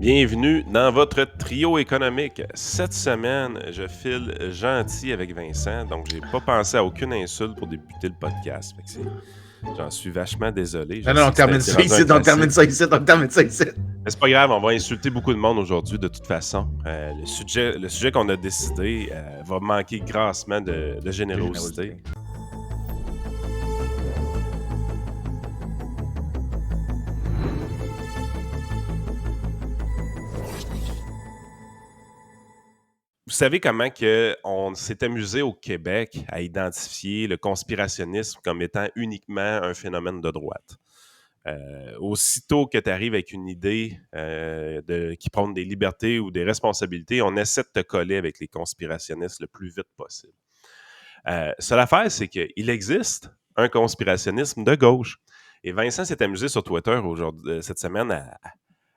Bienvenue dans votre trio économique. Cette semaine, je file gentil avec Vincent, donc j'ai pas pensé à aucune insulte pour débuter le podcast. J'en suis vachement désolé. Je Non, sais on que termine c'est ça rendu un ici, on termine classique. ça ici, on termine ça ici. Mais c'est pas grave, on va insulter beaucoup de monde aujourd'hui de toute façon. Le sujet qu'on a décidé va manquer grassement de générosité. Vous savez comment on s'est amusé au Québec à identifier le conspirationnisme comme étant uniquement un phénomène de droite. Aussitôt que tu arrives avec une idée qui prône des libertés ou des responsabilités, on essaie de te coller avec les conspirationnistes le plus vite possible. Seule affaire, c'est qu'il existe un conspirationnisme de gauche. Et Vincent s'est amusé sur Twitter cette semaine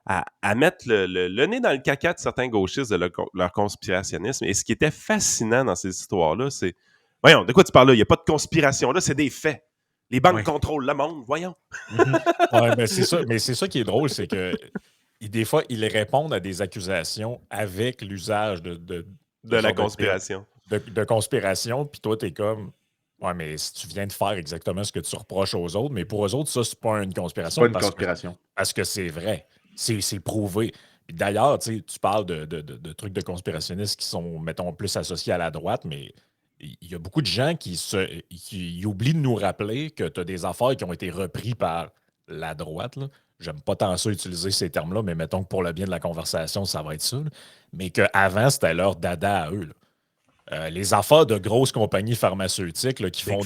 à mettre le nez dans le caca de certains gauchistes de leur conspirationnisme. Et ce qui était fascinant dans ces histoires-là, c'est voyons, de quoi tu parles là? Il n'y a pas de conspiration là, c'est des faits. Les banques contrôlent le monde, voyons. Ouais, mais c'est ça qui est drôle, c'est que des fois, ils répondent à des accusations avec l'usage de la genre conspiration. de conspiration, puis toi, t'es comme. Ouais, mais si tu viens de faire exactement ce que tu reproches aux autres, mais pour eux autres, ça, c'est pas une conspiration. C'est pas une conspiration. Parce que c'est vrai. C'est prouvé. Puis d'ailleurs, tu parles de trucs de conspirationnistes qui sont, mettons, plus associés à la droite, mais il y a beaucoup de gens qui oublient de nous rappeler que tu as des affaires qui ont été reprises par la droite, là. J'aime pas tant ça utiliser ces termes-là, mais mettons que pour le bien de la conversation, ça va être ça, là. Mais qu'avant, c'était leur dada à eux, là. Les affaires de grosses compagnies pharmaceutiques là, qui font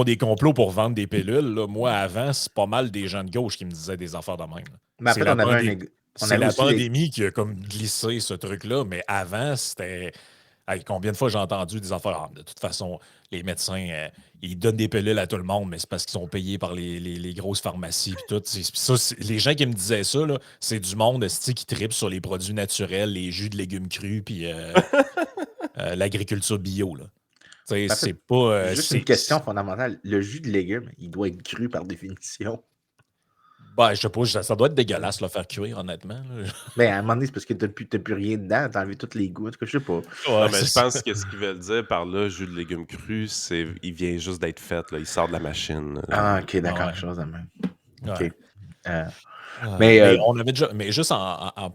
des complots pour vendre des pilules, là, moi, avant, c'est pas mal des gens de gauche qui me disaient des affaires de même, là. Mais en fait, C'est la pandémie qui a comme glissé ce truc-là, mais avant, c'était. Hey, combien de fois j'ai entendu des affaires? Ah, de toute façon, les médecins, ils donnent des pilules à tout le monde, mais c'est parce qu'ils sont payés par les grosses pharmacies. Puis tout. Les gens qui me disaient ça, là, c'est du monde esti, qui tripe sur les produits naturels, les jus de légumes crus, puis l'agriculture bio. Là. En fait, C'est pas. juste une question fondamentale. Le jus de légumes, il doit être cru par définition. Ben, je sais pas, ça doit être dégueulasse le faire cuire, honnêtement. Là. Ben, à un moment donné, c'est parce que t'as plus rien dedans, t'as enlevé tous les goûts, je sais pas. Ouais, mais je pense que ce qu'ils veulent dire par là, jus de légumes crus, c'est il vient juste d'être fait, là. Il sort de la machine. Ah, ok, d'accord, ouais. chose de même. Ok. Ouais. Mais on avait déjà, mais juste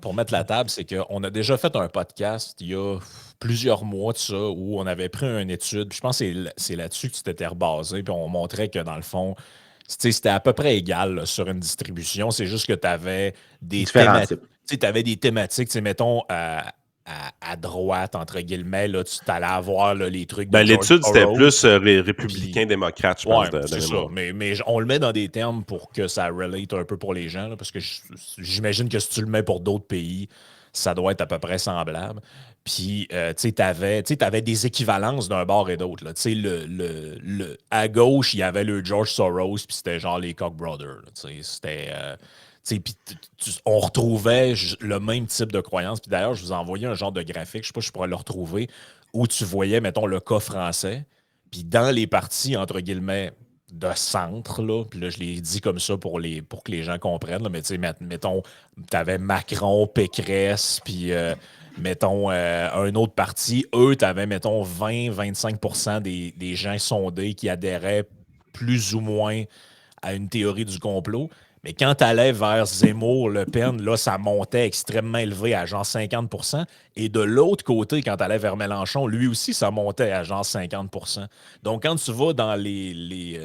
pour mettre la table, c'est qu'on a déjà fait un podcast il y a plusieurs mois de ça où on avait pris une étude. Puis je pense que c'est là-dessus que tu t'étais rebasé. Puis on montrait que dans le fond, c'était à peu près égal là, sur une distribution. C'est juste que tu avais des différents types. Tu avais des thématiques, mettons, à droite, entre guillemets, là, tu allais avoir là, les trucs de Ben, George l'étude, c'était Soros. plus républicain-démocrate, je pense, Ouais, de c'est ça. mémoire. Mais on le met dans des termes pour que ça relate un peu pour les gens, là, parce que j'imagine que si tu le mets pour d'autres pays, ça doit être à peu près semblable. Puis, tu sais, t'avais des équivalences d'un bord et d'autre. Tu sais, à gauche, il y avait le George Soros, puis c'était genre les Koch brothers. Tu sais, c'était... puis on retrouvait le même type de croyance. Puis d'ailleurs, je vous ai envoyé un genre de graphique, je sais pas si je pourrais le retrouver, où tu voyais, mettons, le cas français. Puis dans les partis, entre guillemets, de centre, là, puis là, je l'ai dit comme ça pour que les gens comprennent, là, mais tu sais, mettons, t'avais Macron, Pécresse, puis mettons, un autre parti, eux, t'avais, mettons, 20-25% des gens sondés qui adhéraient plus ou moins à une théorie du complot. Mais quand tu allais vers Zemmour, Le Pen, là, ça montait extrêmement élevé à genre 50%. Et de l'autre côté, quand tu allais vers Mélenchon, lui aussi, ça montait à genre 50%. Donc, quand tu vas dans les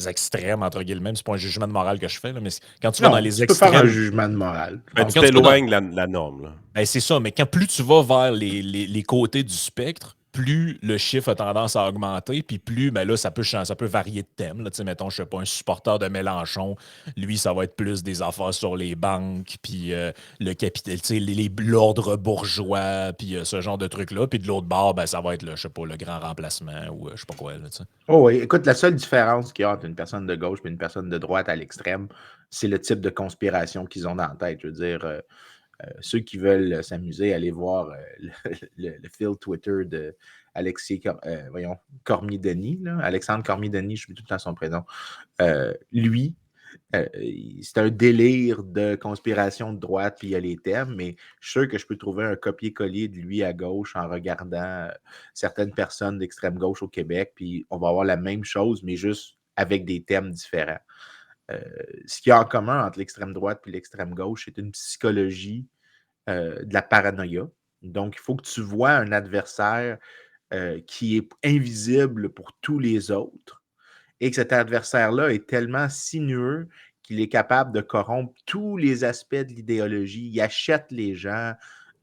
extrêmes, entre guillemets, c'est pas un jugement de morale que je fais, là, mais quand tu vas dans les tu peux faire un extrêmes. jugement de morale. Ben, tu t'éloignes la norme. Là. Ben, c'est ça, mais quand plus tu vas vers les côtés du spectre, plus le chiffre a tendance à augmenter, puis plus, ben là, ça peut varier de thème. Là. Tu sais, mettons, je sais pas, un supporter de Mélenchon, lui, ça va être plus des affaires sur les banques, puis le capital, tu sais, l'ordre bourgeois, puis ce genre de trucs-là. Puis de l'autre bord, ben, ça va être, je sais pas, le grand remplacement, ou je sais pas quoi, là, tu sais. Oh oui, écoute, la seule différence qu'il y a entre une personne de gauche et une personne de droite à l'extrême, c'est le type de conspiration qu'ils ont dans la tête. Je veux dire, ceux qui veulent s'amuser, allez voir le fil Twitter de Cormier-Denis, Alexandre Cormier-Denis, je mets tout le temps son prénom. Lui, c'est un délire de conspiration de droite, puis il y a les thèmes, mais je suis sûr que je peux trouver un copier-coller de lui à gauche en regardant certaines personnes d'extrême gauche au Québec, puis on va avoir la même chose, mais juste avec des thèmes différents. Ce qu'il y a en commun entre l'extrême droite et l'extrême gauche, c'est une psychologie de la paranoïa. Donc, il faut que tu vois un adversaire qui est invisible pour tous les autres et que cet adversaire-là est tellement sinueux qu'il est capable de corrompre tous les aspects de l'idéologie. Il achète les gens,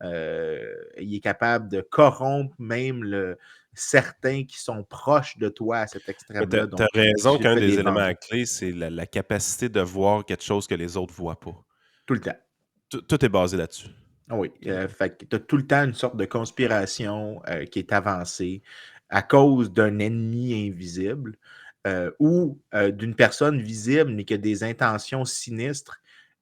il est capable de corrompre même certains qui sont proches de toi à cet Mais extrême-là. t'as Donc, raison tu qu'un fais des des éléments vengeances clés, c'est la capacité de voir quelque chose que les autres voient pas. tout le temps. Tout est basé là-dessus. Oui, fait que tu as tout le temps une sorte de conspiration qui est avancée à cause d'un ennemi invisible ou d'une personne visible mais qui a des intentions sinistres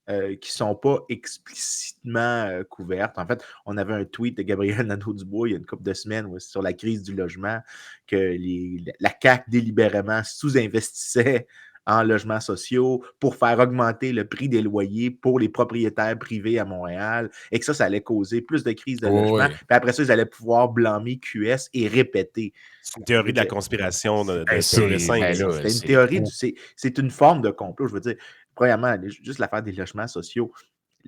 qui ne sont pas explicitement couvertes. En fait, on avait un tweet de Gabriel Nadeau-Dubois il y a une couple de semaines sur la crise du logement que la CAQ délibérément sous-investissait en logements sociaux pour faire augmenter le prix des loyers pour les propriétaires privés à Montréal et que ça allait causer plus de crises de logement. Oui. Puis après ça, ils allaient pouvoir blâmer QS et répéter. C'est une théorie Fait de la que, conspiration de ben, pur et simple. Ben Ça. là, c'était une c'est théorie, beaucoup. c'est une forme de complot. Je veux dire, premièrement, juste l'affaire des logements sociaux.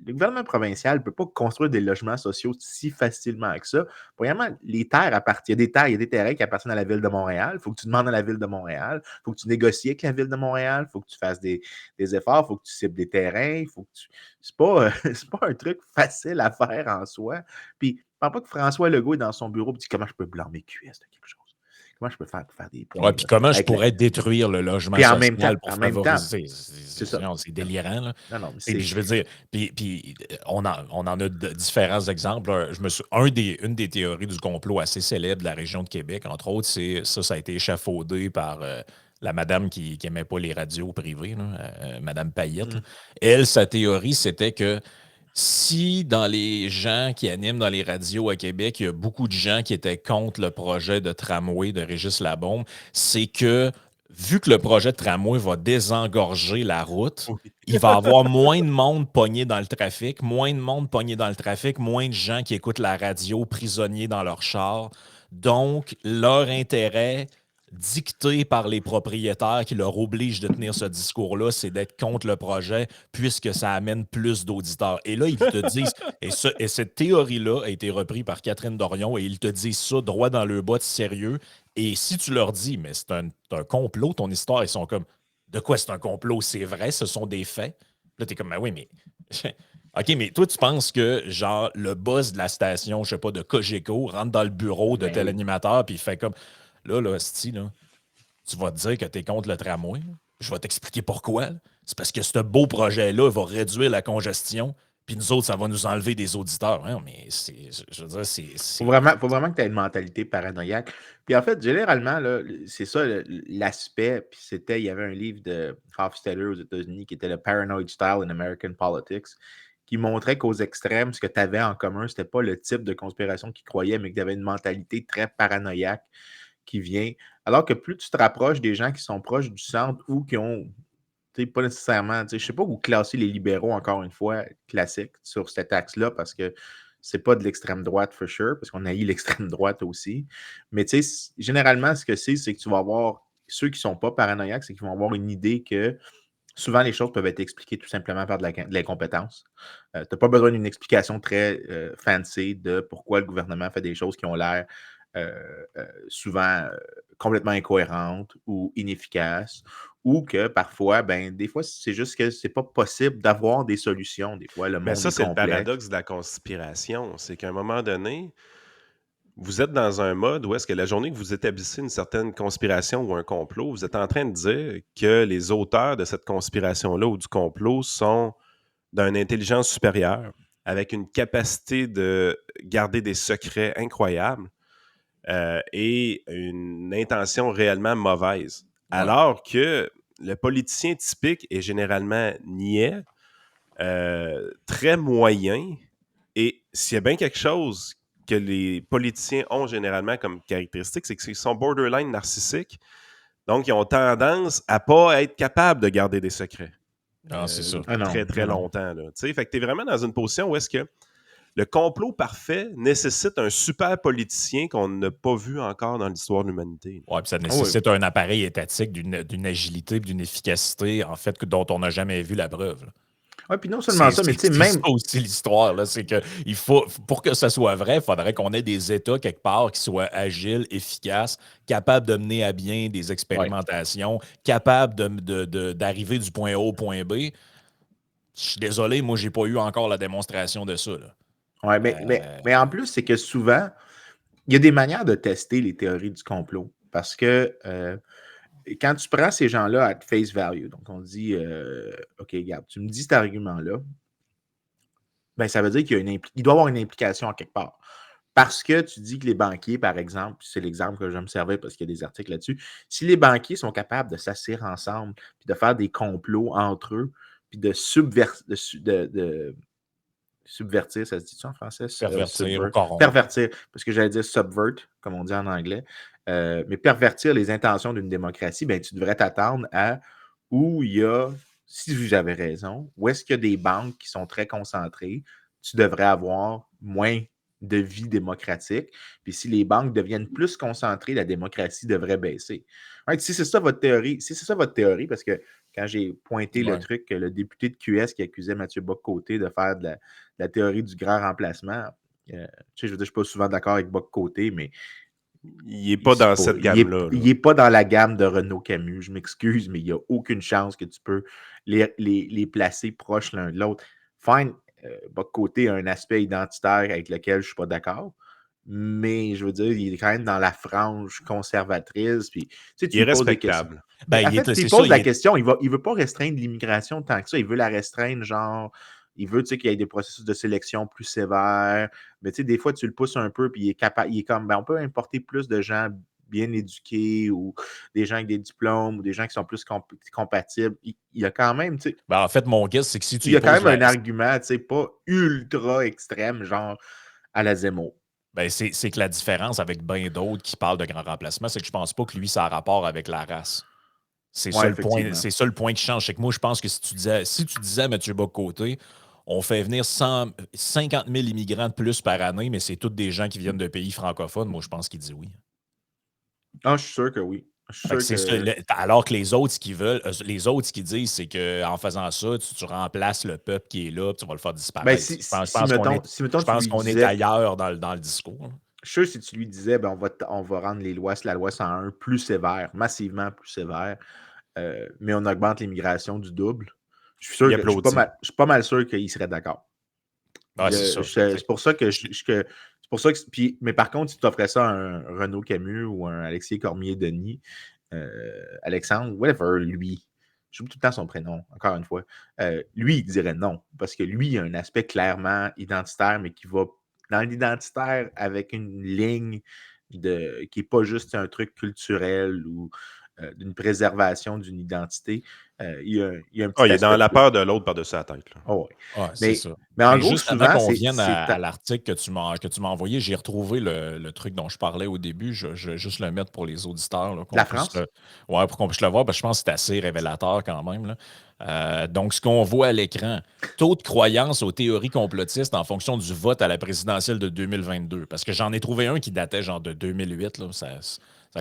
Le gouvernement provincial ne peut pas construire des logements sociaux si facilement que ça. Premièrement, les terres appartiennent. Il y a des terrains qui appartiennent à la Ville de Montréal. Il faut que tu demandes à la Ville de Montréal. Il faut que tu négocies avec la Ville de Montréal. Il faut que tu fasses des efforts. Il faut que tu cibles des terrains. Il faut que tu. C'est pas, c'est pas un truc facile à faire en soi. Puis, je ne pense pas que François Legault est dans son bureau et dit comment je peux blâmer QS de quelque chose. Comment je peux faire pour faire des Ouais, points puis là, comment je avec la. pourrais détruire le logement Puis social pour en même temps, favoriser? c'est ça. C'est délirant, là. Non, non, mais Puis je veux dire, on en a de différents exemples. Une des théories du complot assez célèbre de la région de Québec, entre autres, ça a été échafaudé par la madame qui n'aimait pas les radios privées, là, Madame Payette. Là. Elle, sa théorie, c'était que si dans les gens qui animent dans les radios à Québec, il y a beaucoup de gens qui étaient contre le projet de tramway de Régis Labaume, c'est que vu que le projet de tramway va désengorger la route, Oui. il va y avoir moins de monde pogné dans le trafic, moins de monde pogné dans le trafic, moins de gens qui écoutent la radio prisonniers dans leur char. Donc, leur intérêt dicté par les propriétaires qui leur obligent de tenir ce discours-là, c'est d'être contre le projet puisque ça amène plus d'auditeurs. Et là, ils te disent, et cette théorie-là a été reprise par Catherine Dorion, et ils te disent ça droit dans le bas de sérieux. Et si tu leur dis, mais c'est un complot, ton histoire, ils sont comme, de quoi c'est un complot? C'est vrai, ce sont des faits. Là, t'es comme, ben oui, mais. OK, mais toi, tu penses que, genre, le boss de la station, je sais pas, de Cogeco, rentre dans le bureau de Ben tel oui. animateur, puis il fait comme, là, sti, là, tu vas te dire que tu es contre le tramway. Là. Je vais t'expliquer pourquoi. Là. C'est parce que ce beau projet-là va réduire la congestion, puis nous autres, ça va nous enlever des auditeurs. Hein, mais je veux dire, Faut vraiment que tu aies une mentalité paranoïaque. Puis en fait, généralement, là, c'est ça l'aspect. Puis il y avait un livre de Hofstadter aux États-Unis qui était le Paranoid Style in American Politics, qui montrait qu'aux extrêmes, ce que tu avais en commun, c'était pas le type de conspiration qu'ils croyaient, mais que tu avais une mentalité très paranoïaque qui vient. Alors que plus tu te rapproches des gens qui sont proches du centre ou qui ont pas nécessairement, je ne sais pas où classer les libéraux, encore une fois, classiques, sur cet axe-là, parce que c'est pas de l'extrême droite, for sure, parce qu'on a eu l'extrême droite aussi. Mais généralement, ce que c'est que tu vas avoir ceux qui ne sont pas paranoïaques, c'est qu'ils vont avoir une idée que souvent les choses peuvent être expliquées tout simplement par de l'incompétence. Tu n'as pas besoin d'une explication très fancy de pourquoi le gouvernement fait des choses qui ont l'air souvent complètement incohérentes ou inefficaces, ou que parfois, des fois, c'est juste que c'est pas possible d'avoir des solutions. Des fois, le Mais monde ça, est c'est le complexe. paradoxe de la conspiration. C'est qu'à un moment donné, vous êtes dans un mode où est-ce que la journée que vous établissez une certaine conspiration ou un complot, vous êtes en train de dire que les auteurs de cette conspiration-là ou du complot sont d'une intelligence supérieure, avec une capacité de garder des secrets incroyables et une intention réellement mauvaise. Ouais. Alors que le politicien typique est généralement niais, très moyen, et s'il y a bien quelque chose que les politiciens ont généralement comme caractéristique, c'est qu'ils sont borderline narcissiques. Donc, ils ont tendance à ne pas être capables de garder des secrets. Ah, c'est ça. Ah non, très, très non. longtemps. Là. Tu sais, fait que tu es vraiment dans une position où est-ce que le complot parfait nécessite un super politicien qu'on n'a pas vu encore dans l'histoire de l'humanité. Ouais, puis ça Ah oui. nécessite un appareil étatique d'une agilité, d'une efficacité, en fait, dont on n'a jamais vu la preuve. Là. Ouais, puis non seulement ça, mais tu sais, C'est même. ça aussi l'histoire, là. C'est que il faut, pour que ça soit vrai, il faudrait qu'on ait des États quelque part qui soient agiles, efficaces, capables de mener à bien des Ouais. expérimentations, capables d'arriver du point A au point B. Je suis désolé, moi, j'ai pas eu encore la démonstration de ça. Là. Ouais, mais en plus, c'est que souvent, il y a des manières de tester les théories du complot. Parce que quand tu prends ces gens-là à face value, donc on dit OK, regarde, tu me dis cet argument-là, ben ça veut dire qu'il doit y avoir une implication à quelque part. Parce que tu dis que les banquiers, par exemple, c'est l'exemple que je vais me servir parce qu'il y a des articles là-dessus, si les banquiers sont capables de s'asseoir ensemble, puis de faire des complots entre eux, puis de subvertir, ça se dit-tu en français? Pervertir ou corrompre. Pervertir, parce que j'allais dire subvert, comme on dit en anglais. Mais pervertir les intentions d'une démocratie, ben, tu devrais t'attendre à où il y a, si j'avais raison, où est-ce qu'il y a des banques qui sont très concentrées, tu devrais avoir moins de vie démocratique. Puis si les banques deviennent plus concentrées, la démocratie devrait baisser. Ouais, si c'est ça votre théorie, parce que quand j'ai pointé le Ouais. truc, le député de QS qui accusait Mathieu Bock-Côté de faire de la théorie du grand remplacement, tu sais, je veux dire, je ne suis pas souvent d'accord avec Bock-Côté, mais Il n'est pas dans cette gamme-là. il n'est pas dans la gamme de Renaud Camus. Je m'excuse, mais il n'y a aucune chance que tu peux les placer proches l'un de l'autre. Fine, Bock-Côté a un aspect identitaire avec lequel je ne suis pas d'accord, mais je veux dire, il est quand même dans la frange conservatrice. Puis, tu sais, tu Il est lui poses des questions. respectable. Ben, En fait, tu lui poses la question, il ne veut pas restreindre l'immigration tant que ça. Il veut la restreindre, genre, il veut qu'il y ait des processus de sélection plus sévères. Mais tu sais, des fois, tu le pousses un peu, puis il est capable, il est comme, ben, on peut importer plus de gens bien éduqués ou des gens avec des diplômes ou des gens qui sont plus compatibles. Il y a quand même, tu sais, Ben, en fait, mon guess, c'est que si tu il y y a quand poses même un argument, tu sais, pas ultra extrême, genre à la Zemmour. ben, c'est que la différence avec bien d'autres qui parlent de grand remplacement, c'est que je pense pas que lui, ça a rapport avec la race. C'est Ouais, ça le point, effectivement. c'est ça le point qui change. C'est que moi, je pense que si tu disais à Mathieu Bock-Côté, on fait venir 50 000 immigrants de plus par année, mais c'est tous des gens qui viennent de pays francophones, moi, je pense qu'il dit oui. Ah, je suis sûr que oui. Je suis Fait que sûr c'est que. ça, alors que les autres, ce qu'ils veulent, les autres, ce qu'ils disent, c'est qu'en faisant ça, tu remplaces le peuple qui est là, puis tu vas le faire Ben, disparaître. si mettons, Je tu pense lui qu'on est disais. ailleurs dans le discours. Là. Je suis sûr si tu lui disais, ben, on va rendre la loi 101 plus sévère, massivement plus sévère, mais on augmente l'immigration du double. Je suis sûr Il que applaudit. je suis pas mal sûr qu'il serait d'accord. Ouais, c'est ça. C'est pour ça que c'est pour ça que. Mais par contre, si tu offrais ça à un Renaud Camus ou un Alexis Cormier-Denis, Alexandre, whatever, lui, j'oublie tout le temps son prénom, encore une fois. Lui, il dirait non, parce que lui, il a un aspect clairement identitaire, mais qui va dans l'identitaire avec une ligne qui n'est pas juste un truc culturel ou d'une préservation d'une identité. Il y a un petit Il est dans aspect la plus. peur de l'autre par-dessus la tête. Là. Oh, ouais. Ouais, c'est ça. Mais en Mais gros, juste avant souvent, qu'on vienne à c'est l'article que tu m'as envoyé, j'ai retrouvé le truc dont je parlais au début. Je vais juste le mettre pour les auditeurs. Là, la France. Ouais, pour qu'on puisse le voir, parce que je pense que c'est assez révélateur quand même. Là. Donc, ce qu'on voit à l'écran, taux de croyance aux théories complotistes en fonction du vote à la présidentielle de 2022. Parce que j'en ai trouvé un qui datait genre de 2008. Là. Ça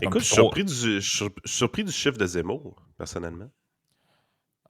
Écoute, je suis surpris du chiffre de Zemmour, personnellement.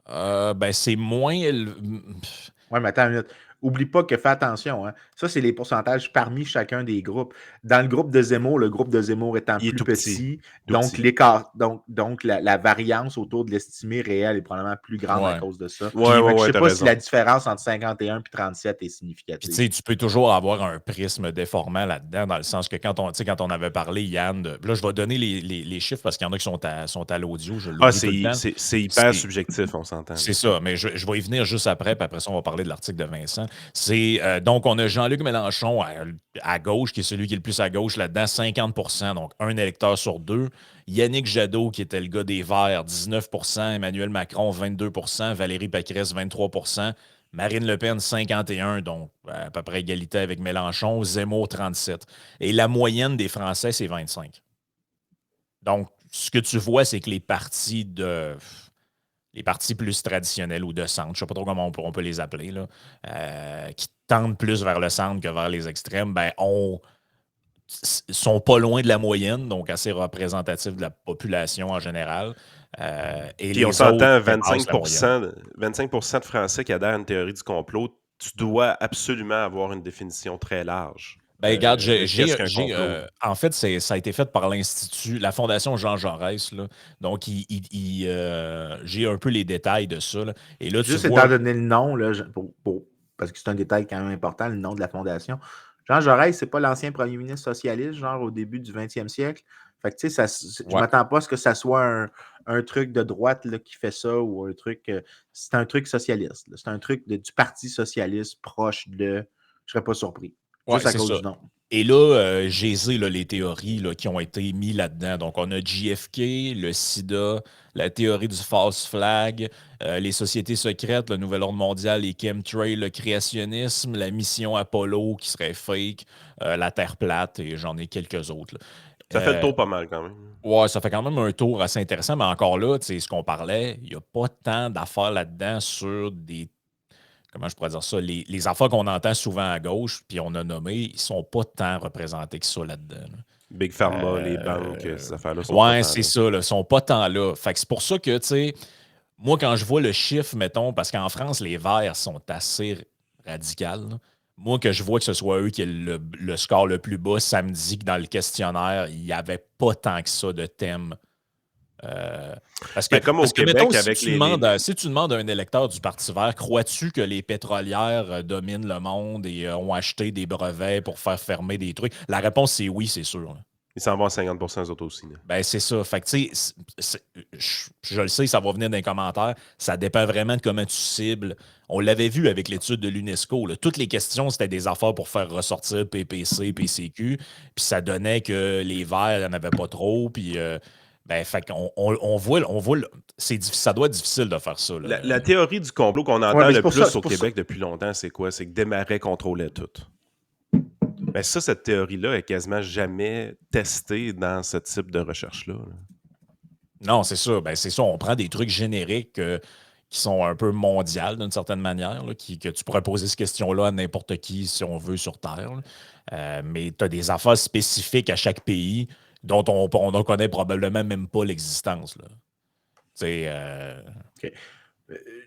Ben, c'est moins. Oui, mais attends une minute. Oublie pas que fais attention. Hein. Ça, c'est les pourcentages parmi chacun des groupes. Dans le groupe de Zemmour étant Il est plus tout petit, tout donc petit. l'écart, donc la variance autour de l'estimé réel est probablement plus grande à Ouais. cause de ça. Ouais, Je ne sais t'as pas raison. si la différence entre 51 et 37 est Puis, significative. tu sais, tu peux toujours avoir un prisme déformant là-dedans, dans le sens que quand on avait parlé, Yann, là, je vais donner les chiffres parce qu'il y en a qui sont à l'audio, je l'oublie tout le temps. C'est hyper subjectif, on s'entend. C'est ça, mais je vais y venir juste après, puis après ça, on va parler de l'article de Vincent. Donc, on a Jean-Luc Mélenchon à gauche, qui est celui qui est le plus à gauche là-dedans, 50 donc un électeur sur deux. Yannick Jadot, qui était le gars des Verts, 19 Emmanuel Macron, 22 Valérie Pécresse, 23 Marine Le Pen, 51, donc à peu près égalité avec Mélenchon, Zemmour, 37. Et la moyenne des Français, c'est 25. Donc, ce que tu vois, c'est que les partis les partis plus traditionnels ou de centre, je ne sais pas trop comment on peut les appeler, là, qui tendent plus vers le centre que vers les extrêmes, ben, sont pas loin de la moyenne, donc assez représentatifs de la population en général. Et Puis on les autres s'entend, dépassent la moyenne. 25% de Français qui adhèrent à une théorie du complot, tu dois absolument avoir une définition très large Ben, regarde, de qu'est-ce qu'un complot. en fait, ça a été fait par l'Institut, la Fondation Jean Jaurès. Là. Donc, j'ai un peu les détails de ça. Là. Et là, tu Juste vois. étant donné le nom, là, parce que c'est un détail quand même important, le nom de la fondation. Jean Jaurès, c'est pas l'ancien premier ministre socialiste, genre au début du 20e siècle. Fait que, tu sais, je Ouais. m'attends pas à ce que ça soit un truc de droite là, qui fait ça ou un truc. C'est un truc socialiste. là. C'est un truc du Parti socialiste proche de. Je serais pas surpris. Ouais, Juste à c'est cause ça. du nom. Et là, j'ai les théories là, qui ont été mises là-dedans. Donc, on a JFK, le sida, la théorie du false flag, les sociétés secrètes, le nouvel ordre mondial, les chemtrails, le créationnisme, la mission Apollo qui serait fake, la Terre plate, et j'en ai quelques autres. Là. Ça fait le tour pas mal quand même. Ouais, ça fait quand même un tour assez intéressant, mais encore là, tu sais, ce qu'on parlait, il n'y a pas tant d'affaires là-dedans sur des. Comment je pourrais dire ça? Les affaires qu'on entend souvent à gauche, puis on a nommé, ils sont pas tant représentés que ça là-dedans. Là. Big Pharma, les banques, ces affaires-là sont pas Ouais, tant c'est là. ça, là, ils sont pas tant là. Fait que c'est pour ça que, tu sais, moi, quand je vois le chiffre, mettons, parce qu'en France, les Verts sont assez radicaux. Là. Moi, que je vois que ce soit eux qui aient le score le plus bas samedi, que dans le questionnaire, il n'y avait pas tant que ça de thèmes. Parce que, Ben, comme au mettons, Québec avec si tu demandes à un électeur du Parti vert, crois-tu que les pétrolières dominent le monde et ont acheté des brevets pour faire fermer des trucs? La réponse, c'est oui, c'est sûr. Là. Ils s'en vont à 50% eux autres aussi. Là. Ben, c'est ça. Fait que, tu sais, je le sais, ça va venir dans les commentaires. Ça dépend vraiment de comment tu cibles. On l'avait vu avec l'étude de l'UNESCO. Là. Toutes les questions, c'était des affaires pour faire ressortir PPC, PCQ. Puis ça donnait que les Verts, il n'y en avait pas trop. Puis, ben, fait qu'on on voit, ça doit être difficile de faire ça. Là. La théorie du complot qu'on entend Ouais, mais le c'est pour plus ça, au Québec depuis longtemps, c'est quoi? C'est que Desmarais contrôlait tout. Ben ça, cette théorie-là est quasiment jamais testée dans ce type de recherche-là. Là. Non, c'est ça. Ben, c'est ça. On prend des trucs génériques qui sont un peu mondiales d'une certaine manière, là, que tu pourrais poser cette question-là à n'importe qui si on veut sur Terre. Mais tu as des affaires spécifiques à chaque pays dont on ne connaît probablement même pas l'existence. Là. OK.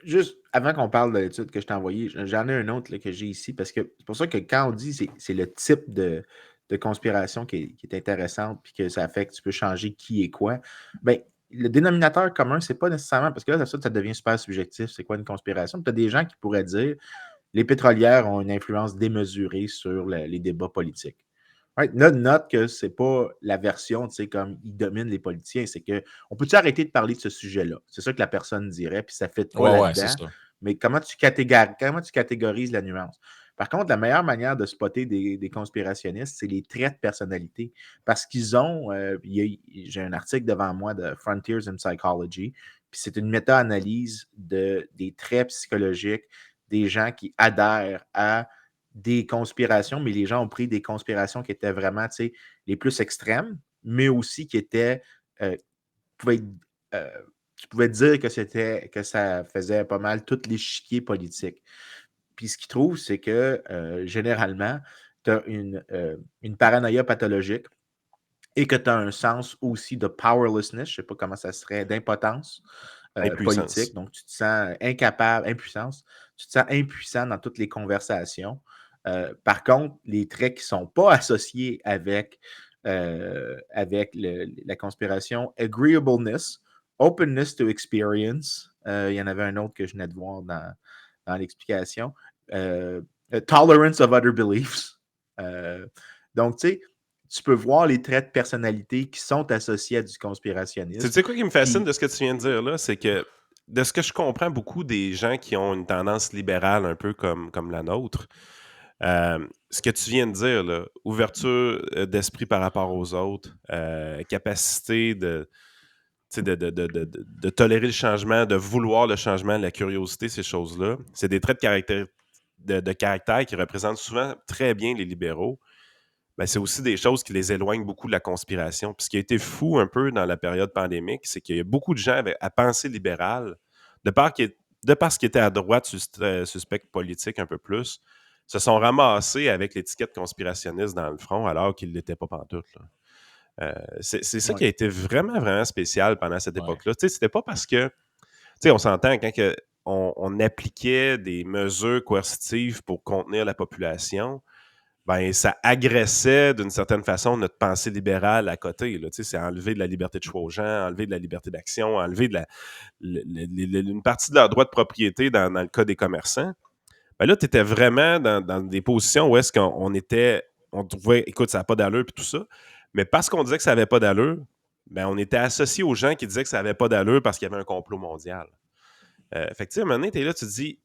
Juste avant qu'on parle de l'étude que je t'ai envoyée, j'en ai un autre là, que j'ai ici parce que c'est pour ça que quand on dit c'est le type de conspiration qui est intéressante puis que ça fait que tu peux changer qui est quoi, ben, le dénominateur commun, c'est pas nécessairement parce que là, ça devient super subjectif. C'est quoi une conspiration? Tu as des gens qui pourraient dire les pétrolières ont une influence démesurée sur les débats politiques. Right? Note que c'est pas la version, tu sais, comme ils dominent les politiciens, c'est que on peut-tu arrêter de parler de ce sujet-là? C'est ça que la personne dirait, puis ça fait de quoi Ouais, c'est là-dedans? ça. Mais comment tu catégorises la nuance? Par contre, la meilleure manière de spotter des conspirationnistes, c'est les traits de personnalité. Parce qu'ils ont, j'ai un article devant moi de Frontiers in Psychology, puis c'est une méta-analyse des traits psychologiques des gens qui adhèrent à des conspirations, mais les gens ont pris des conspirations qui étaient vraiment, tu sais, les plus extrêmes, mais aussi qui étaient, pouvaient tu pouvais dire que ça faisait pas mal tout l'échiquier politique. Puis ce qu'ils trouvent, c'est que généralement, tu as une paranoïa pathologique et que tu as un sens aussi de powerlessness, je ne sais pas comment ça serait, d'impotence politique. Donc, tu te sens incapable, impuissance, tu te sens impuissant dans toutes les conversations. Par contre, les traits qui ne sont pas associés avec la conspiration, agreeableness, openness to experience, il y en avait un autre que je venais de voir dans l'explication, tolerance of other beliefs. Donc, tu sais, tu peux voir les traits de personnalité qui sont associés à du conspirationnisme. Tu sais quoi qui me fascine de ce que tu viens de dire là? C'est que, de ce que je comprends, beaucoup des gens qui ont une tendance libérale un peu comme la nôtre, ce que tu viens de dire, là, ouverture d'esprit par rapport aux autres, capacité de tolérer le changement, de vouloir le changement, la curiosité, ces choses-là, c'est des traits de caractère qui représentent souvent très bien les libéraux. Ben, c'est aussi des choses qui les éloignent beaucoup de la conspiration. Puis ce qui a été fou un peu dans la période pandémique, c'est qu'il y a beaucoup de gens à pensée libérale, de parce qu'ils étaient à droite, suspect politique un peu plus, se sont ramassés avec l'étiquette conspirationniste dans le front alors qu'ils ne l'étaient pas pantoute. C'est ça qui a été vraiment, vraiment spécial pendant cette époque-là. C'était pas parce que, on s'entend quand on appliquait des mesures coercitives pour contenir la population, ben ça agressait d'une certaine façon notre pensée libérale à côté. C'est enlever de la liberté de choix aux gens, enlever de la liberté d'action, enlever une partie de leur droit de propriété dans le cas des commerçants. Ben là, tu étais vraiment dans des positions où est-ce on trouvait, écoute, ça n'a pas d'allure puis tout ça. Mais parce qu'on disait que ça n'avait pas d'allure, ben on était associé aux gens qui disaient que ça n'avait pas d'allure parce qu'il y avait un complot mondial. Fait que, tu sais, à un moment donné, tu es là, tu te dis,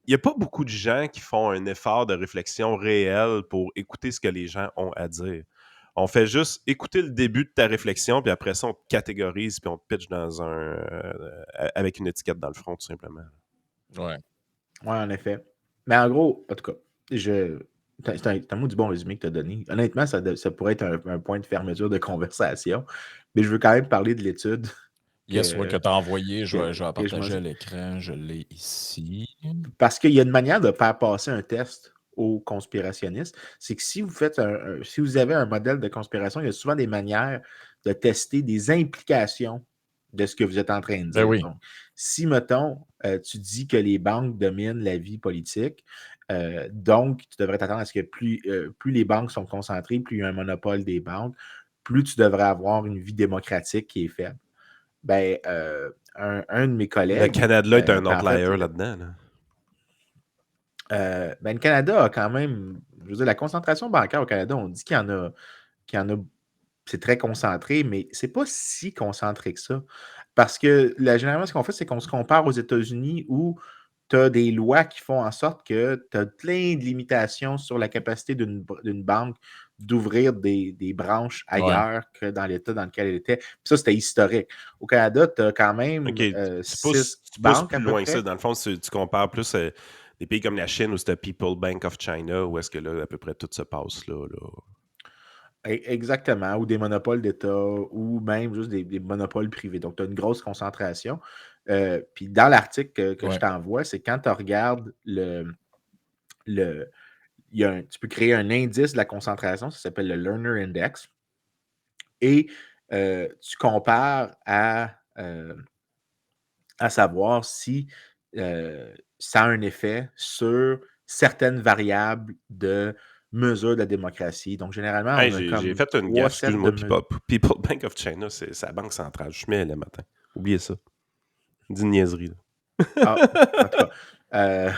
il n'y a pas beaucoup de gens qui font un effort de réflexion réel pour écouter ce que les gens ont à dire. On fait juste écouter le début de ta réflexion, puis après ça, on te catégorise, puis on te pitch avec une étiquette dans le front, tout simplement. Ouais. Ouais, en effet. Mais en gros, en tout cas, c'est un mot du bon résumé que tu as donné. Honnêtement, ça pourrait être un point de fermeture de conversation, mais je veux quand même parler de l'étude. Yes, que tu as envoyé, je vais que partager à l'écran, je l'ai ici. Parce qu'il y a une manière de faire passer un test aux conspirationnistes, c'est que si vous avez un modèle de conspiration, il y a souvent des manières de tester des implications de ce que vous êtes en train de dire. Oui. Donc, si, mettons, tu dis que les banques dominent la vie politique, donc tu devrais t'attendre à ce que plus les banques sont concentrées, plus il y a un monopole des banques, plus tu devrais avoir une vie démocratique qui est faible. Ben, un de mes collègues... Le Canada est un outlier là-dedans. Ben, le Canada a quand même... Je veux dire, la concentration bancaire au Canada, on dit qu'il y en a... C'est très concentré, mais c'est pas si concentré que ça. Parce que généralement, ce qu'on fait, c'est qu'on se compare aux États-Unis où tu as des lois qui font en sorte que tu as plein de limitations sur la capacité d'une banque d'ouvrir des branches ailleurs que dans l'État dans lequel elle était. Puis ça, c'était historique. Au Canada, tu as quand même 6 banques plus loin que ça. Dans le fond, tu compares plus des pays comme la Chine où c'était People Bank of China, où est-ce que là, à peu près tout se passe là. Exactement, ou des monopoles d'État, ou même juste des monopoles privés. Donc, tu as une grosse concentration. Puis dans l'article que je t'envoie, c'est quand tu regardes tu peux créer un indice de la concentration, ça s'appelle le Learner Index, et tu compares à savoir si ça a un effet sur certaines variables de mesure de la démocratie. Donc, généralement, on a comme j'ai fait une gaffe, excuse-moi, People Bank of China, c'est la banque centrale. Je mets le matin. Oubliez ça. Dis une niaiserie. En tout cas,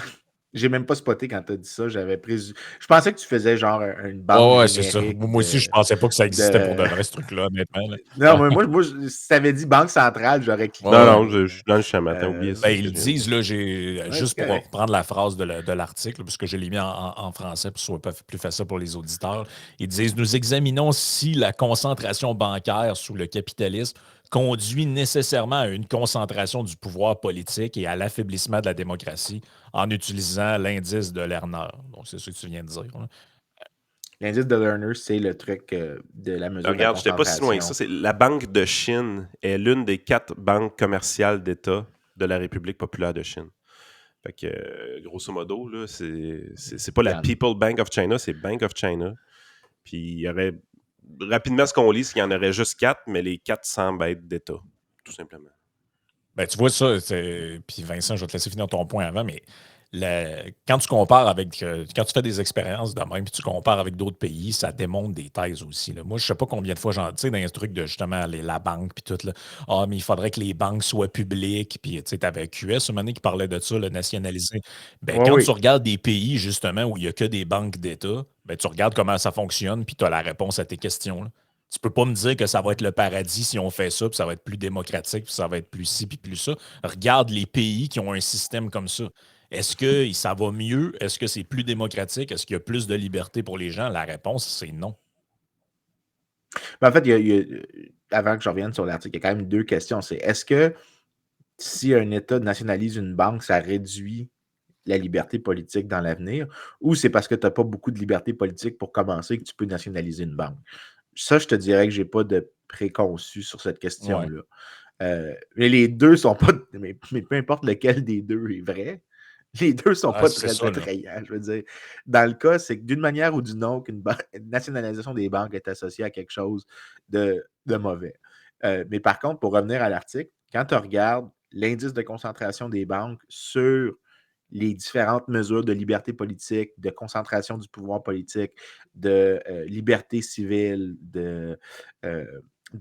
j'ai même pas spoté quand tu as dit ça. Je pensais que tu faisais genre une banque c'est ça. générique. Moi aussi, je pensais pas que ça existait pour de vrai, ce truc-là, honnêtement. Non, moi, si tu avais dit banque centrale, j'aurais cliqué. Non, je suis dans le champ matin, oubliez ça. Ils disent, là, juste pour reprendre la phrase de l'article, parce que je l'ai mis en français pour que ce soit plus facile pour les auditeurs, ils disent « Nous examinons si la concentration bancaire sous le capitalisme conduit nécessairement à une concentration du pouvoir politique et à l'affaiblissement de la démocratie en utilisant l'indice de Lerner. » Donc, c'est ce que tu viens de dire. L'indice de Lerner, c'est le truc de la mesure de la concentration. Regarde, je n'étais pas si loin que ça. La Banque de Chine est l'une des 4 banques commerciales d'État de la République populaire de Chine. Fait que, grosso modo, là, c'est pas la People Bank of China, c'est Bank of China. Puis il y aurait... Rapidement, ce qu'on lit, c'est qu'il y en aurait juste 4, mais les 4 semblent être d'État, tout simplement. Ben, tu vois ça, puis Vincent, je vais te laisser finir ton point avant, mais quand tu compares quand tu fais des expériences de même, puis tu compares avec d'autres pays, ça démontre des thèses aussi. Là. Moi, je sais pas combien de fois, tu sais, dans les trucs de justement la banque, puis tout, là, mais il faudrait que les banques soient publiques, puis tu sais, t'avais QS, une année qui parlait de ça, le nationaliser. Ben, quand tu regardes des pays, justement, où il y a que des banques d'État, ben, tu regardes comment ça fonctionne, puis tu as la réponse à tes questions, là. Tu peux pas me dire que ça va être le paradis si on fait ça, puis ça va être plus démocratique, puis ça va être plus ci, puis plus ça. Regarde les pays qui ont un système comme ça. Est-ce que ça va mieux? Est-ce que c'est plus démocratique? Est-ce qu'il y a plus de liberté pour les gens? La réponse, c'est non. Ben, en fait, avant que je revienne sur l'article, il y a quand même 2 questions. C'est est-ce que si un État nationalise une banque, ça réduit la liberté politique dans l'avenir, ou c'est parce que tu n'as pas beaucoup de liberté politique pour commencer que tu peux nationaliser une banque? Ça, je te dirais que je n'ai pas de préconçu sur cette question-là. Mais les deux sont pas. Mais peu importe lequel des deux est vrai, les deux sont pas très attrayants. Je veux dire, dans le cas, c'est que d'une manière ou d'une autre, une nationalisation des banques est associée à quelque chose de mauvais. Mais par contre, pour revenir à l'article, quand tu regardes l'indice de concentration des banques sur les différentes mesures de liberté politique, de concentration du pouvoir politique, de liberté civile, de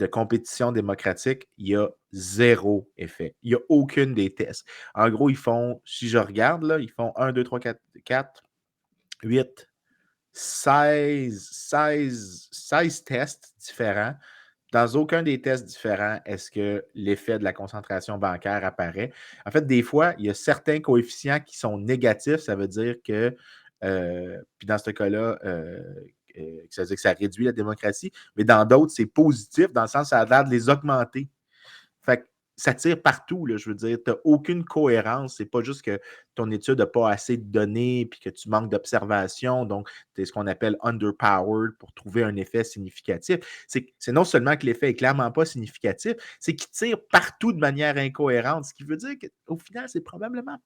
compétition démocratique, il y a zéro effet. Il n'y a aucune des tests. En gros, ils font, si je regarde, là, ils font 1, 2, 3, 4, 8, 16 tests différents. Dans aucun des tests différents, est-ce que l'effet de la concentration bancaire apparaît? En fait, des fois, il y a certains coefficients qui sont négatifs. Ça veut dire que, puis dans ce cas-là, ça veut dire que ça réduit la démocratie, mais dans d'autres, c'est positif, dans le sens où ça a l'air de les augmenter. Fait que ça tire partout, là, je veux dire, tu n'as aucune cohérence. C'est pas juste que ton étude n'a pas assez de données puis que tu manques d'observation, donc tu es ce qu'on appelle underpowered pour trouver un effet significatif. C'est non seulement que l'effet est clairement pas significatif, c'est qu'il tire partout de manière incohérente, ce qui veut dire qu'au final, c'est probablement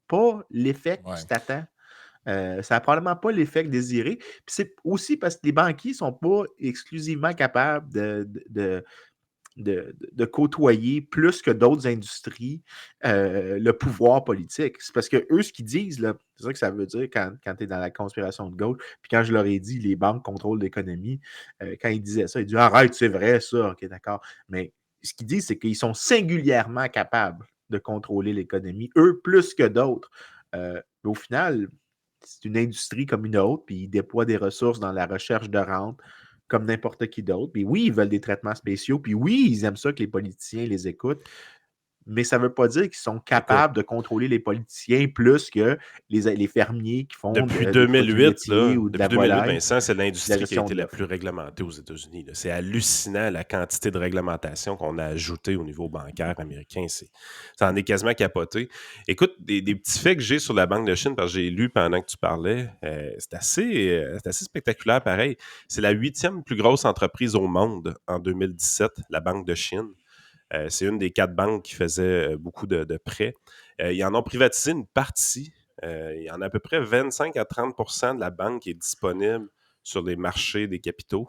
pas l'effet que tu t'attends. Ça n'a probablement pas l'effet désiré. Puis c'est aussi parce que les banquiers ne sont pas exclusivement capables de côtoyer plus que d'autres industries le pouvoir politique. C'est parce que eux, ce qu'ils disent, là, c'est ça que ça veut dire quand tu es dans la conspiration de gauche. Puis quand je leur ai dit les banques contrôlent l'économie, quand ils disaient ça, ils disaient arrête, c'est vrai ça, ok, d'accord. Mais ce qu'ils disent, c'est qu'ils sont singulièrement capables de contrôler l'économie, eux plus que d'autres. Mais au final, c'est une industrie comme une autre, puis ils déploient des ressources dans la recherche de rente comme n'importe qui d'autre. Puis oui, ils veulent des traitements spéciaux, puis oui, ils aiment ça que les politiciens les écoutent, mais ça ne veut pas dire qu'ils sont capables de contrôler les politiciens plus que les fermiers qui font depuis des 2008, produits laitiers ou de la depuis 2008, volaille. Vincent, c'est l'industrie qui a gestion été de la l'offre. plus réglementée aux États-Unis. C'est hallucinant la quantité de réglementation qu'on a ajoutée au niveau bancaire américain. Ça en est quasiment capoté. Écoute, des petits faits que j'ai sur la Banque de Chine, parce que j'ai lu pendant que tu parlais, c'est assez spectaculaire pareil. C'est la 8e plus grosse entreprise au monde en 2017, la Banque de Chine. C'est une des 4 banques qui faisait beaucoup de prêts. Ils en ont privatisé une partie. Il y en a à peu près 25 à 30 de la banque qui est disponible sur les marchés des capitaux.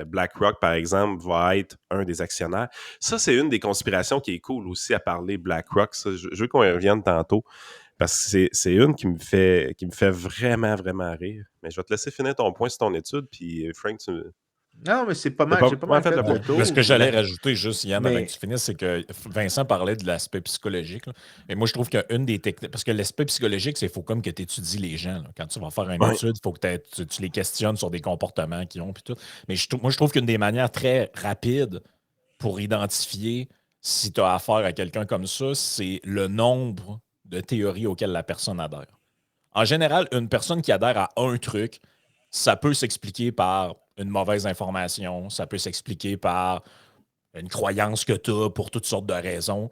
BlackRock, par exemple, va être un des actionnaires. Ça, c'est une des conspirations qui est cool aussi à parler, BlackRock. Ça, je veux qu'on y revienne tantôt parce que c'est une qui me fait vraiment, vraiment rire. Mais je vais te laisser finir ton point sur ton étude, puis Frank, Non, mais c'est pas mal. J'ai pas mal fait le tour. Ce que j'allais rajouter juste, Yann, avant que tu finisses, c'est que Vincent parlait de l'aspect psychologique. Là. Et moi, je trouve qu'une des techniques. Parce que l'aspect psychologique, c'est qu'il faut comme que tu étudies les gens. Là. Quand tu vas faire une étude, il faut que tu les questionnes sur des comportements qu'ils ont. Puis tout. Mais moi, je trouve qu'une des manières très rapides pour identifier si tu as affaire à quelqu'un comme ça, c'est le nombre de théories auxquelles la personne adhère. En général, une personne qui adhère à un truc, ça peut s'expliquer par une mauvaise information, ça peut s'expliquer par une croyance que tu as pour toutes sortes de raisons.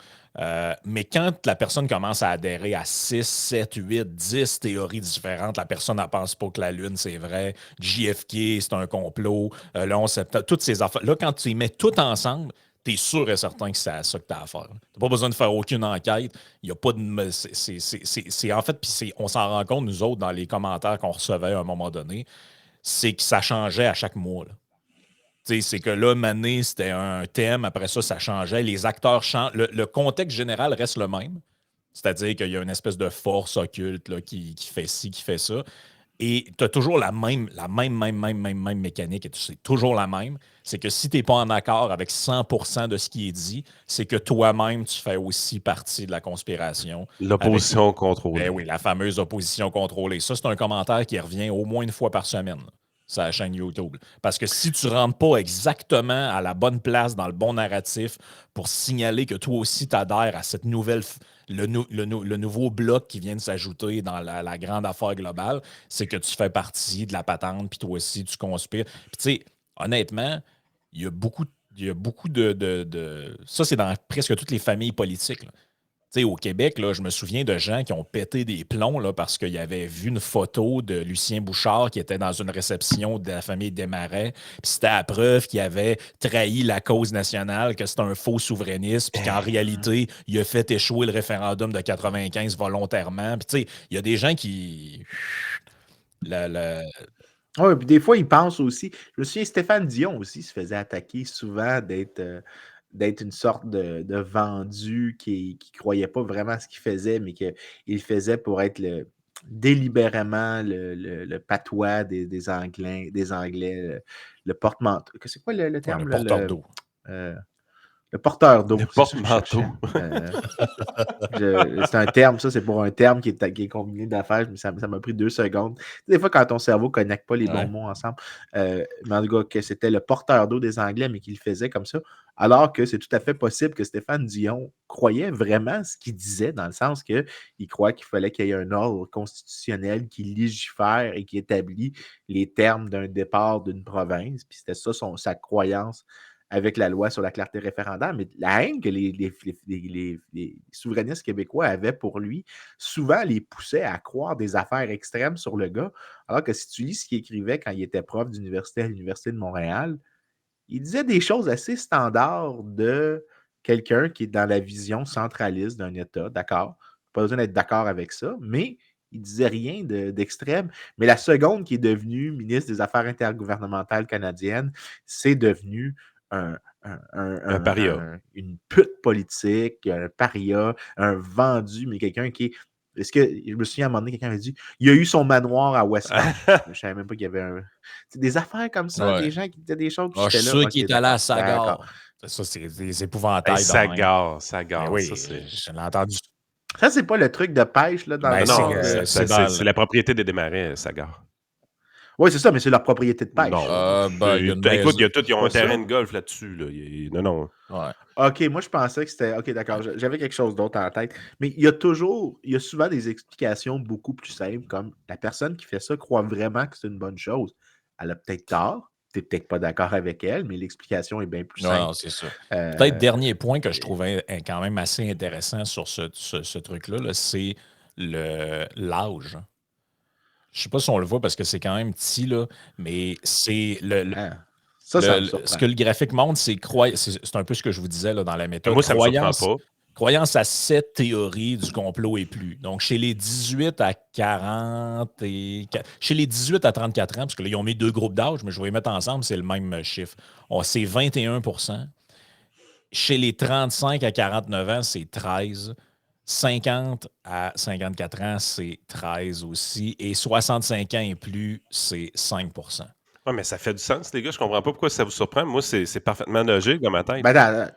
Mais quand la personne commence à adhérer à 6, 7, 8, 10 théories différentes, la personne ne pense pas que la Lune, c'est vrai, JFK, c'est un complot, le 11 septembre, toutes ces affaires. Là, quand tu les mets toutes ensemble, tu es sûr et certain que c'est à ça que tu as affaire. Tu n'as pas besoin de faire aucune enquête. Il n'y a pas de. C'est en fait, puis on s'en rend compte, nous autres, dans les commentaires qu'on recevait à un moment donné, c'est que ça changeait à chaque mois. Là. C'est que là, Mané, c'était un thème, après ça, ça changeait. Les acteurs changent. Le contexte général reste le même. C'est-à-dire qu'il y a une espèce de force occulte là, qui fait ci, qui fait ça. Et tu as toujours la même mécanique, et c'est toujours la même. C'est que si tu n'es pas en accord avec 100% de ce qui est dit, c'est que toi-même, tu fais aussi partie de la conspiration. L'opposition contrôlée. Ben oui, la fameuse opposition contrôlée. Ça, c'est un commentaire qui revient au moins une fois par semaine sur la chaîne YouTube. Parce que si tu ne rentres pas exactement à la bonne place, dans le bon narratif, pour signaler que toi aussi tu adhères à cette nouvelle, le nouveau bloc qui vient de s'ajouter dans la grande affaire globale, c'est que tu fais partie de la patente, puis toi aussi tu conspires. Puis tu sais, honnêtement, il y a beaucoup de... Ça, c'est dans presque toutes les familles politiques. Là. Tu sais, au Québec, là, je me souviens de gens qui ont pété des plombs là, parce qu'ils avaient vu une photo de Lucien Bouchard qui était dans une réception de la famille Desmarais. Puis c'était la preuve qu'il avait trahi la cause nationale, que c'était un faux souverainiste, puis qu'en réalité, il a fait échouer le référendum de 95 volontairement. Puis tu sais, il y a des gens qui... Oui, puis des fois, ils pensent aussi. Je me souviens, Stéphane Dion aussi se faisait attaquer souvent d'être une sorte de vendu qui ne croyait pas vraiment à ce qu'il faisait, mais qu'il le faisait pour être délibérément le patois des Anglais, le porte-manteau. C'est quoi le Ouais, terme? le Là, porteur d'eau. le porteur d'eau, Le c'est ça que je porte-manteau. cherchais. C'est un terme, ça, c'est pour un terme qui est combiné d'affaires, mais ça m'a pris 2 secondes. Des fois, quand ton cerveau ne connecte pas les bons Ouais. mots ensemble, mais en tout cas, que c'était le porteur d'eau des Anglais, mais qu'il le faisait comme ça, alors que c'est tout à fait possible que Stéphane Dion croyait vraiment ce qu'il disait, dans le sens qu'il croit qu'il fallait qu'il y ait un ordre constitutionnel qui légifère et qui établit les termes d'un départ d'une province, puis c'était ça sa croyance avec la loi sur la clarté référendaire, mais la haine que les souverainistes québécois avaient pour lui, souvent les poussait à croire des affaires extrêmes sur le gars, alors que si tu lis ce qu'il écrivait quand il était prof d'université à l'Université de Montréal, il disait des choses assez standards de quelqu'un qui est dans la vision centraliste d'un État, d'accord? Pas besoin d'être d'accord avec ça, mais il disait rien d'extrême. Mais la seconde qui est devenue ministre des Affaires intergouvernementales canadiennes, c'est devenu Un paria. une pute politique, un paria, un vendu, mais quelqu'un qui est. Est-ce que je me souviens à un moment donné, quelqu'un m'a dit il a eu son manoir à Westmount. Je ne savais même pas qu'il y avait un. C'est des affaires comme ça, Ouais. des gens qui disaient des choses, puis Ah, je j'étais suis là. sûr OK, qu'il est allé à d'accord. Sagar. Ça, c'est des Hey, épouvantails de ça même. gare, ça Mais gare. oui, Ça, c'est... je l'ai entendu. Ça, c'est pas le truc de pêche là, dans le Ben, Non, nord. non, c'est la propriété des Desmarais, ça gare. Oui, c'est ça, mais c'est leur propriété de pêche. Non, ben, il y a une écoute, il y a maison. tout, ils ont Pas un terrain ça? de golf là-dessus. Là. Non. Ouais. OK, moi, je pensais que c'était. OK, d'accord, j'avais quelque chose d'autre en tête. Mais il y a souvent des explications beaucoup plus simples, comme la personne qui fait ça croit vraiment que c'est une bonne chose. Elle a peut-être tort, tu n'es peut-être pas d'accord avec elle, mais l'explication est bien plus Non, simple. non, c'est ça. Euh, Peut-être dernier point que je trouvais quand même assez intéressant sur ce truc-là, là, c'est l'âge. Je sais pas si on le voit parce que c'est quand même petit, là, mais c'est hein, ça me ce surprend. que le graphique montre, c'est un peu ce que je vous disais là, dans la méthode. Moi, ça me surprend pas. Croyance à 7 théories du complot et plus. Donc, chez les 18 à 40 chez les 18 à 34 ans, parce que là, ils ont mis 2 groupes d'âge, mais je vais les mettre ensemble, c'est le même chiffre. C'est 21%. Chez les 35 à 49 ans, c'est 13. 50 à 54 ans, c'est 13 aussi. Et 65 ans et plus, c'est 5%. Ouais, mais ça fait du sens, les gars. Je comprends pas pourquoi ça vous surprend. Moi, c'est parfaitement logique dans ma tête. Ben,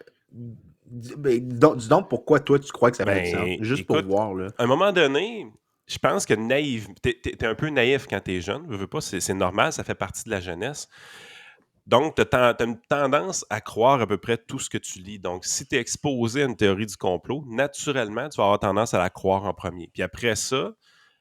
dis donc pourquoi toi tu crois que ça fait du sens? Ben, Juste pour écoute, voir, là. à un moment donné, je pense que t'es un peu naïf quand t'es jeune. Veux pas, c'est normal, ça fait partie de la jeunesse. Donc, tu as une tendance à croire à peu près tout ce que tu lis. Donc, si tu es exposé à une théorie du complot, naturellement, tu vas avoir tendance à la croire en premier. Puis après ça,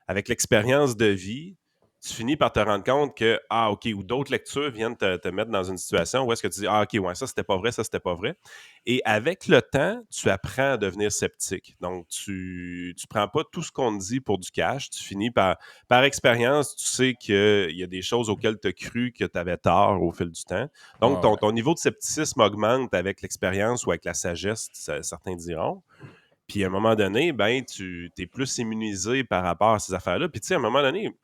avec l'expérience de vie, tu finis par te rendre compte que, OK, ou d'autres lectures viennent te mettre dans une situation où est-ce que tu dis, OK, ouais, ça, c'était pas vrai, ça, c'était pas vrai. Et avec le temps, tu apprends à devenir sceptique. Donc, tu prends pas tout ce qu'on te dit pour du cash. Tu finis par expérience, tu sais qu'il y a des choses auxquelles tu as cru que tu avais tort au fil du temps. Donc, ton niveau de scepticisme augmente avec l'expérience ou avec la sagesse, certains diront. Puis à un moment donné, ben, tu es plus immunisé par rapport à ces affaires-là. Puis tu sais, à un moment donné,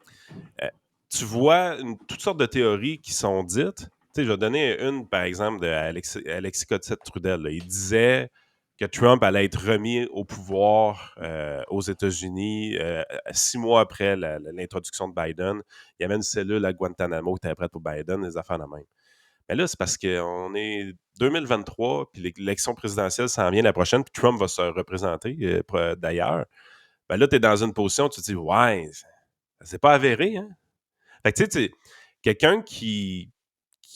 tu vois toutes sortes de théories qui sont dites. Tu sais, je vais donner une, par exemple, d'Alexis Cossette-Trudel. Là. Il disait que Trump allait être remis au pouvoir aux États-Unis 6 mois après l'introduction de Biden. Il y avait une cellule à Guantanamo qui était prête pour Biden, des affaires de même. Mais là, c'est parce qu'on est 2023, puis l'élection présidentielle s'en vient la prochaine, puis Trump va se représenter d'ailleurs. Ben là, tu es dans une position où tu te dis, ouais, c'est pas avéré, hein? Fait que tu sais, quelqu'un qui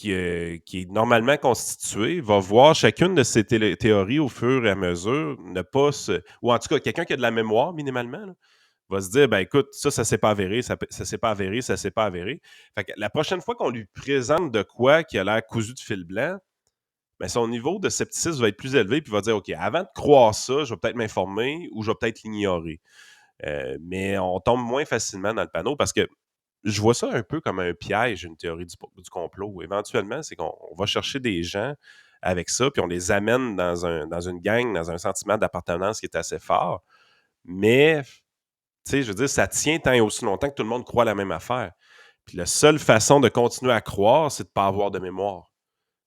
est normalement constitué va voir chacune de ces théories au fur et à mesure, ne pas se. Ou en tout cas, quelqu'un qui a de la mémoire minimalement, là, va se dire, ben écoute, ça s'est pas avéré, ça s'est pas avéré, ça s'est pas avéré. Fait que la prochaine fois qu'on lui présente de quoi qui a l'air cousu de fil blanc, mais son niveau de scepticisme va être plus élevé, puis il va dire, OK, avant de croire ça, je vais peut-être m'informer ou je vais peut-être l'ignorer. Mais on tombe moins facilement dans le panneau parce que je vois ça un peu comme un piège, une théorie du complot. Éventuellement, c'est qu'on va chercher des gens avec ça, puis on les amène dans une gang, dans un sentiment d'appartenance qui est assez fort. Mais, tu sais, je veux dire, ça tient tant et aussi longtemps que tout le monde croit la même affaire. Puis la seule façon de continuer à croire, c'est de ne pas avoir de mémoire.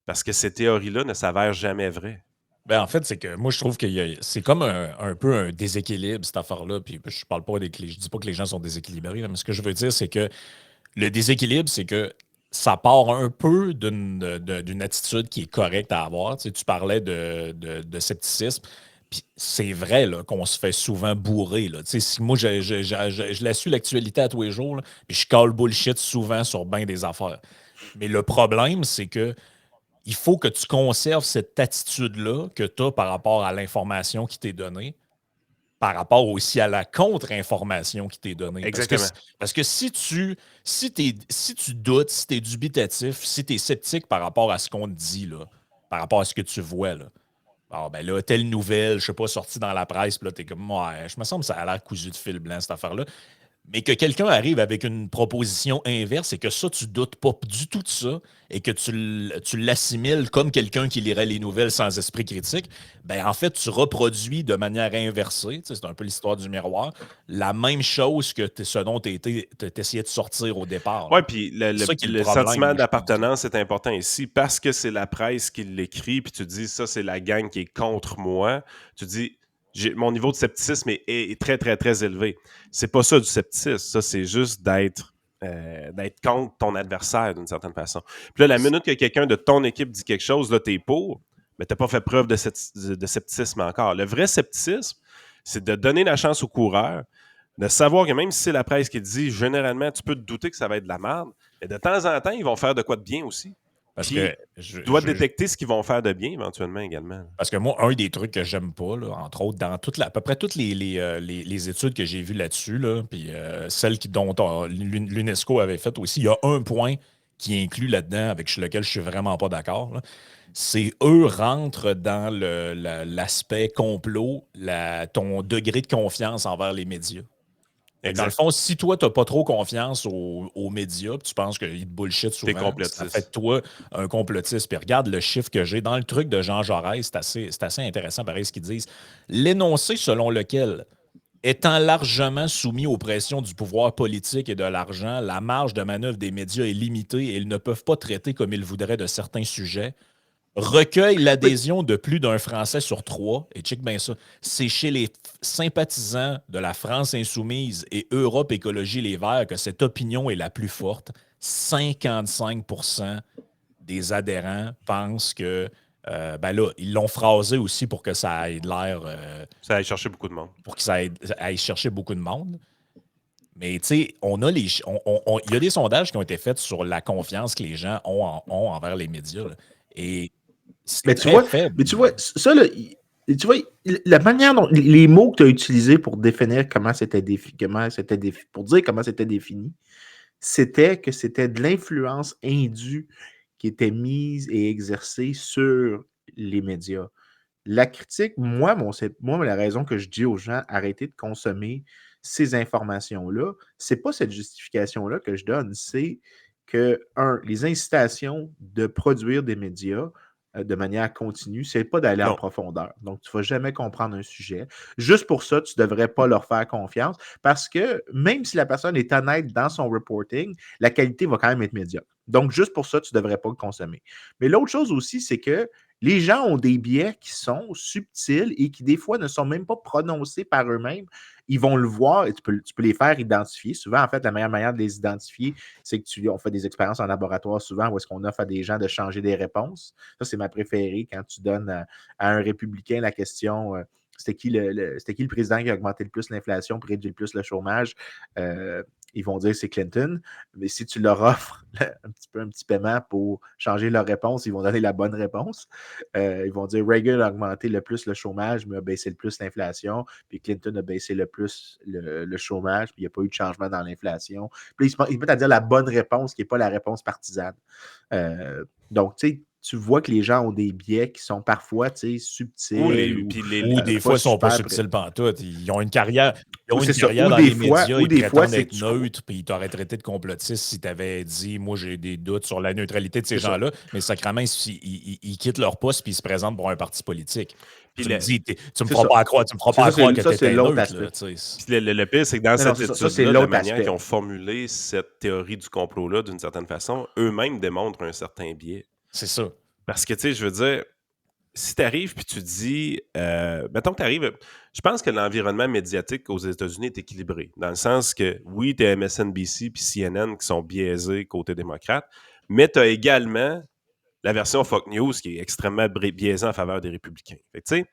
Parce que ces théories-là ne s'avèrent jamais vraies. Ben, en fait, c'est que moi, je trouve que c'est comme un peu un déséquilibre, cette affaire-là. Puis je parle pas je dis pas que les gens sont déséquilibrés, là, mais ce que je veux dire, c'est que le déséquilibre, c'est que ça part un peu d'une attitude qui est correcte à avoir. Tu sais, tu parlais de scepticisme. Puis c'est vrai là, qu'on se fait souvent bourrer. Là. Tu sais, si moi, je la suis l'actualité à tous les jours, là, puis je call bullshit souvent sur bien des affaires. Mais le problème, c'est que il faut que tu conserves cette attitude-là que tu as par rapport à l'information qui t'est donnée, par rapport aussi à la contre-information qui t'est donnée. Exactement. Parce que si tu doutes, si tu es dubitatif, si tu es sceptique par rapport à ce qu'on te dit, là, par rapport à ce que tu vois, là, bon, ben là, telle nouvelle, je sais pas, sortie dans la presse, puis là, t'es comme, ouais, je me semble que ça a l'air cousu de fil blanc, cette affaire-là. Mais que quelqu'un arrive avec une proposition inverse et que ça, tu doutes pas du tout de ça et que tu l'assimiles comme quelqu'un qui lirait les nouvelles sans esprit critique, ben en fait, tu reproduis de manière inversée, tu sais, c'est un peu l'histoire du miroir, la même chose que ce dont tu essayais de sortir au départ. Oui, puis C'est ça qui est le le problème, sentiment moi, je pense. d'appartenance est important ici parce que c'est la presse qui l'écrit, puis tu dis ça, c'est la gang qui est contre moi. Tu dis mon niveau de scepticisme est très, très, très élevé. C'est pas ça du scepticisme, ça, c'est juste d'être contre ton adversaire d'une certaine façon. Puis là, la minute que quelqu'un de ton équipe dit quelque chose, là, t'es pour, mais t'as pas fait preuve de scepticisme encore. Le vrai scepticisme, c'est de donner la chance au coureur, de savoir que même si c'est la presse qui dit, généralement, tu peux te douter que ça va être de la merde, mais de temps en temps, ils vont faire de quoi de bien aussi. Parce Puis, que tu dois détecter ce qu'ils vont faire de bien éventuellement également. Parce que moi, un des trucs que j'aime pas, là, entre autres, dans à peu près toutes les études que j'ai vues là-dessus, là, puis celles dont l'UNESCO avait fait aussi, il y a un point qui est inclus là-dedans avec lequel je suis vraiment pas d'accord. Là. C'est eux rentrent dans l'aspect complot, ton degré de confiance envers les médias. Dans le fond, si toi, tu n'as pas trop confiance aux médias, puis tu penses qu'ils te bullshit T'es souvent, ça fait de complotiste. toi un complotiste. Puis regarde le chiffre que j'ai. Dans le truc de Jean Jaurès, c'est assez intéressant, pareil, ce qu'ils disent. L'énoncé selon lequel, étant largement soumis aux pressions du pouvoir politique et de l'argent, la marge de manœuvre des médias est limitée et ils ne peuvent pas traiter comme ils voudraient de certains sujets, recueille Oui, l'adhésion de plus d'un Français sur trois, et check bien ça, c'est chez les sympathisants de la France insoumise et Europe Écologie Les Verts que cette opinion est la plus forte. 55% des adhérents pensent que, ben là, ils l'ont phrasé aussi pour que ça ait de l'air, Ça aille chercher beaucoup de monde. pour que ça aille chercher beaucoup de monde. Mais tu sais, il y a des sondages qui ont été faits sur la confiance que les gens ont envers les médias. Là. Et c'est mais très faible. tu vois, ça, là, tu vois, la manière dont les mots que tu as utilisés pour définir comment c'était pour dire comment c'était défini, c'était que c'était de l'influence indue qui était mise et exercée sur les médias. La critique, moi, la raison que je dis aux gens, arrêtez de consommer ces informations-là, c'est pas cette justification-là que je donne, c'est que, les incitations de produire des médias de manière continue, c'est pas d'aller en Non. profondeur. Donc, tu vas jamais comprendre un sujet. Juste pour ça, tu devrais pas leur faire confiance parce que même si la personne est honnête dans son reporting, la qualité va quand même être médiocre. Donc, juste pour ça, tu devrais pas le consommer. Mais l'autre chose aussi, c'est que les gens ont des biais qui sont subtils et qui, des fois, ne sont même pas prononcés par eux-mêmes. Ils vont le voir et tu peux les faire identifier. Souvent, en fait, la meilleure manière de les identifier, c'est que on fait des expériences en laboratoire souvent où est-ce qu'on offre à des gens de changer des réponses. Ça, c'est ma préférée quand tu donnes à un républicain la question c'était qui le président qui a augmenté le plus l'inflation pour réduire le plus le chômage? Ils vont dire que c'est Clinton. Mais si tu leur offres un petit paiement pour changer leur réponse, ils vont donner la bonne réponse. Ils vont dire Reagan a augmenté le plus le chômage, mais a baissé le plus l'inflation. Puis Clinton a baissé le plus le chômage, puis il n'y a pas eu de changement dans l'inflation. Puis ils se mettent à dire la bonne réponse qui n'est pas la réponse partisane. Donc, tu sais, tu vois que les gens ont des biais qui sont parfois subtils ou des fois, ils sont pas super subtils pantoute. Ils ont une carrière, c'est ça. dans des les fois, médias, ou ils des fois, prétendent c'est être que tu neutres, puis ils t'auraient traité de complotiste si tu avais dit « Moi, j'ai des doutes sur la neutralité de ces C'est ça. gens-là », mais sacrément, ils quittent leur poste puis ils se présentent pour un parti politique. Puis Tu me dis, tu me c'est feras ça. pas croire, tu me feras C'est pas ça, croire que ça, tu c'est étais l'autre neutre. Là, aspect. tu sais. Puis le pire, c'est que dans Non, cette ça, c'est étude-là, de la l'autre manière aspect. qu'ils ont formulé cette théorie du complot-là, d'une certaine façon, eux-mêmes démontrent un certain biais. C'est ça. Parce que, tu sais, je veux dire, si tu arrives puis tu dis, mettons que tu arrives, je pense que l'environnement médiatique aux États-Unis est équilibré, dans le sens que, oui, tu as MSNBC puis CNN qui sont biaisés côté démocrate, mais tu as également la version Fox News qui est extrêmement biaisée en faveur des républicains. Fait que, tu sais,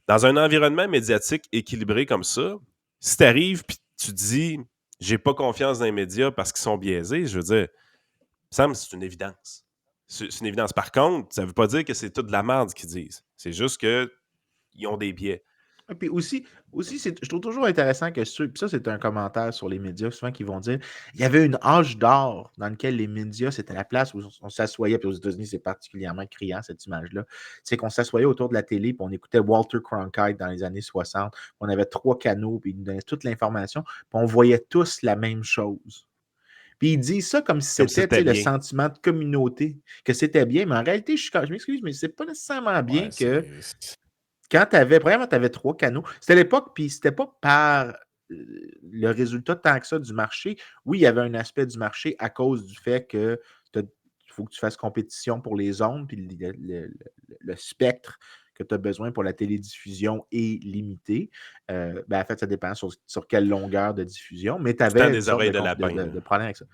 dans un environnement médiatique équilibré comme ça, si tu arrives puis tu dis, j'ai pas confiance dans les médias parce qu'ils sont biaisés, je veux dire, ça me semble que c'est une évidence. C'est une évidence. Par contre, ça ne veut pas dire que c'est toute de la merde qu'ils disent. C'est juste qu'ils ont des biais. Puis aussi je trouve toujours intéressant que puis ça, c'est un commentaire sur les médias, souvent qui vont dire il y avait une âge d'or dans lequel les médias, c'était la place où on s'assoyait, puis aux États-Unis, c'est particulièrement criant, cette image-là. C'est qu'on s'assoyait autour de la télé, puis on écoutait Walter Cronkite dans les années 60. On avait 3 canaux, puis ils nous donnaient toute l'information, puis on voyait tous la même chose. Puis ils disent ça comme si c'était le sentiment de communauté, que c'était bien, mais en réalité, je m'excuse, mais c'est pas nécessairement bien que quand tu avais 3 canaux, c'était l'époque, puis c'était pas par le résultat tant que ça du marché. Oui, il y avait un aspect du marché à cause du fait que il faut que tu fasses compétition pour les ondes, puis le spectre que tu as besoin pour la télédiffusion est limité. En fait, ça dépend sur quelle longueur de diffusion, mais tu avais une sorte de problème avec ça.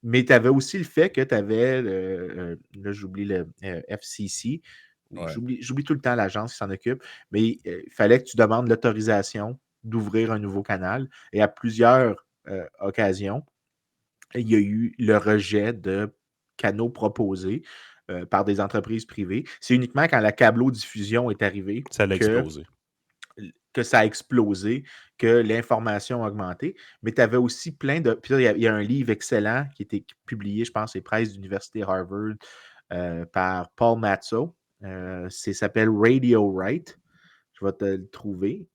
Mais tu avais aussi le fait que tu avais, là j'oublie le FCC, Ouais. j'oublie tout le temps l'agence qui s'en occupe, mais il fallait que tu demandes l'autorisation d'ouvrir un nouveau canal. Et à plusieurs occasions, il y a eu le rejet de canaux proposés par des entreprises privées. C'est uniquement quand la câblo-diffusion est arrivée Ça l'a explosé. que ça a explosé, que l'information a augmenté. Mais tu avais aussi plein de... Puis il y a un livre excellent qui a été publié, je pense, les presses d'Université Harvard par Paul Matzo. Ça s'appelle Radio Right. Je vais te le trouver.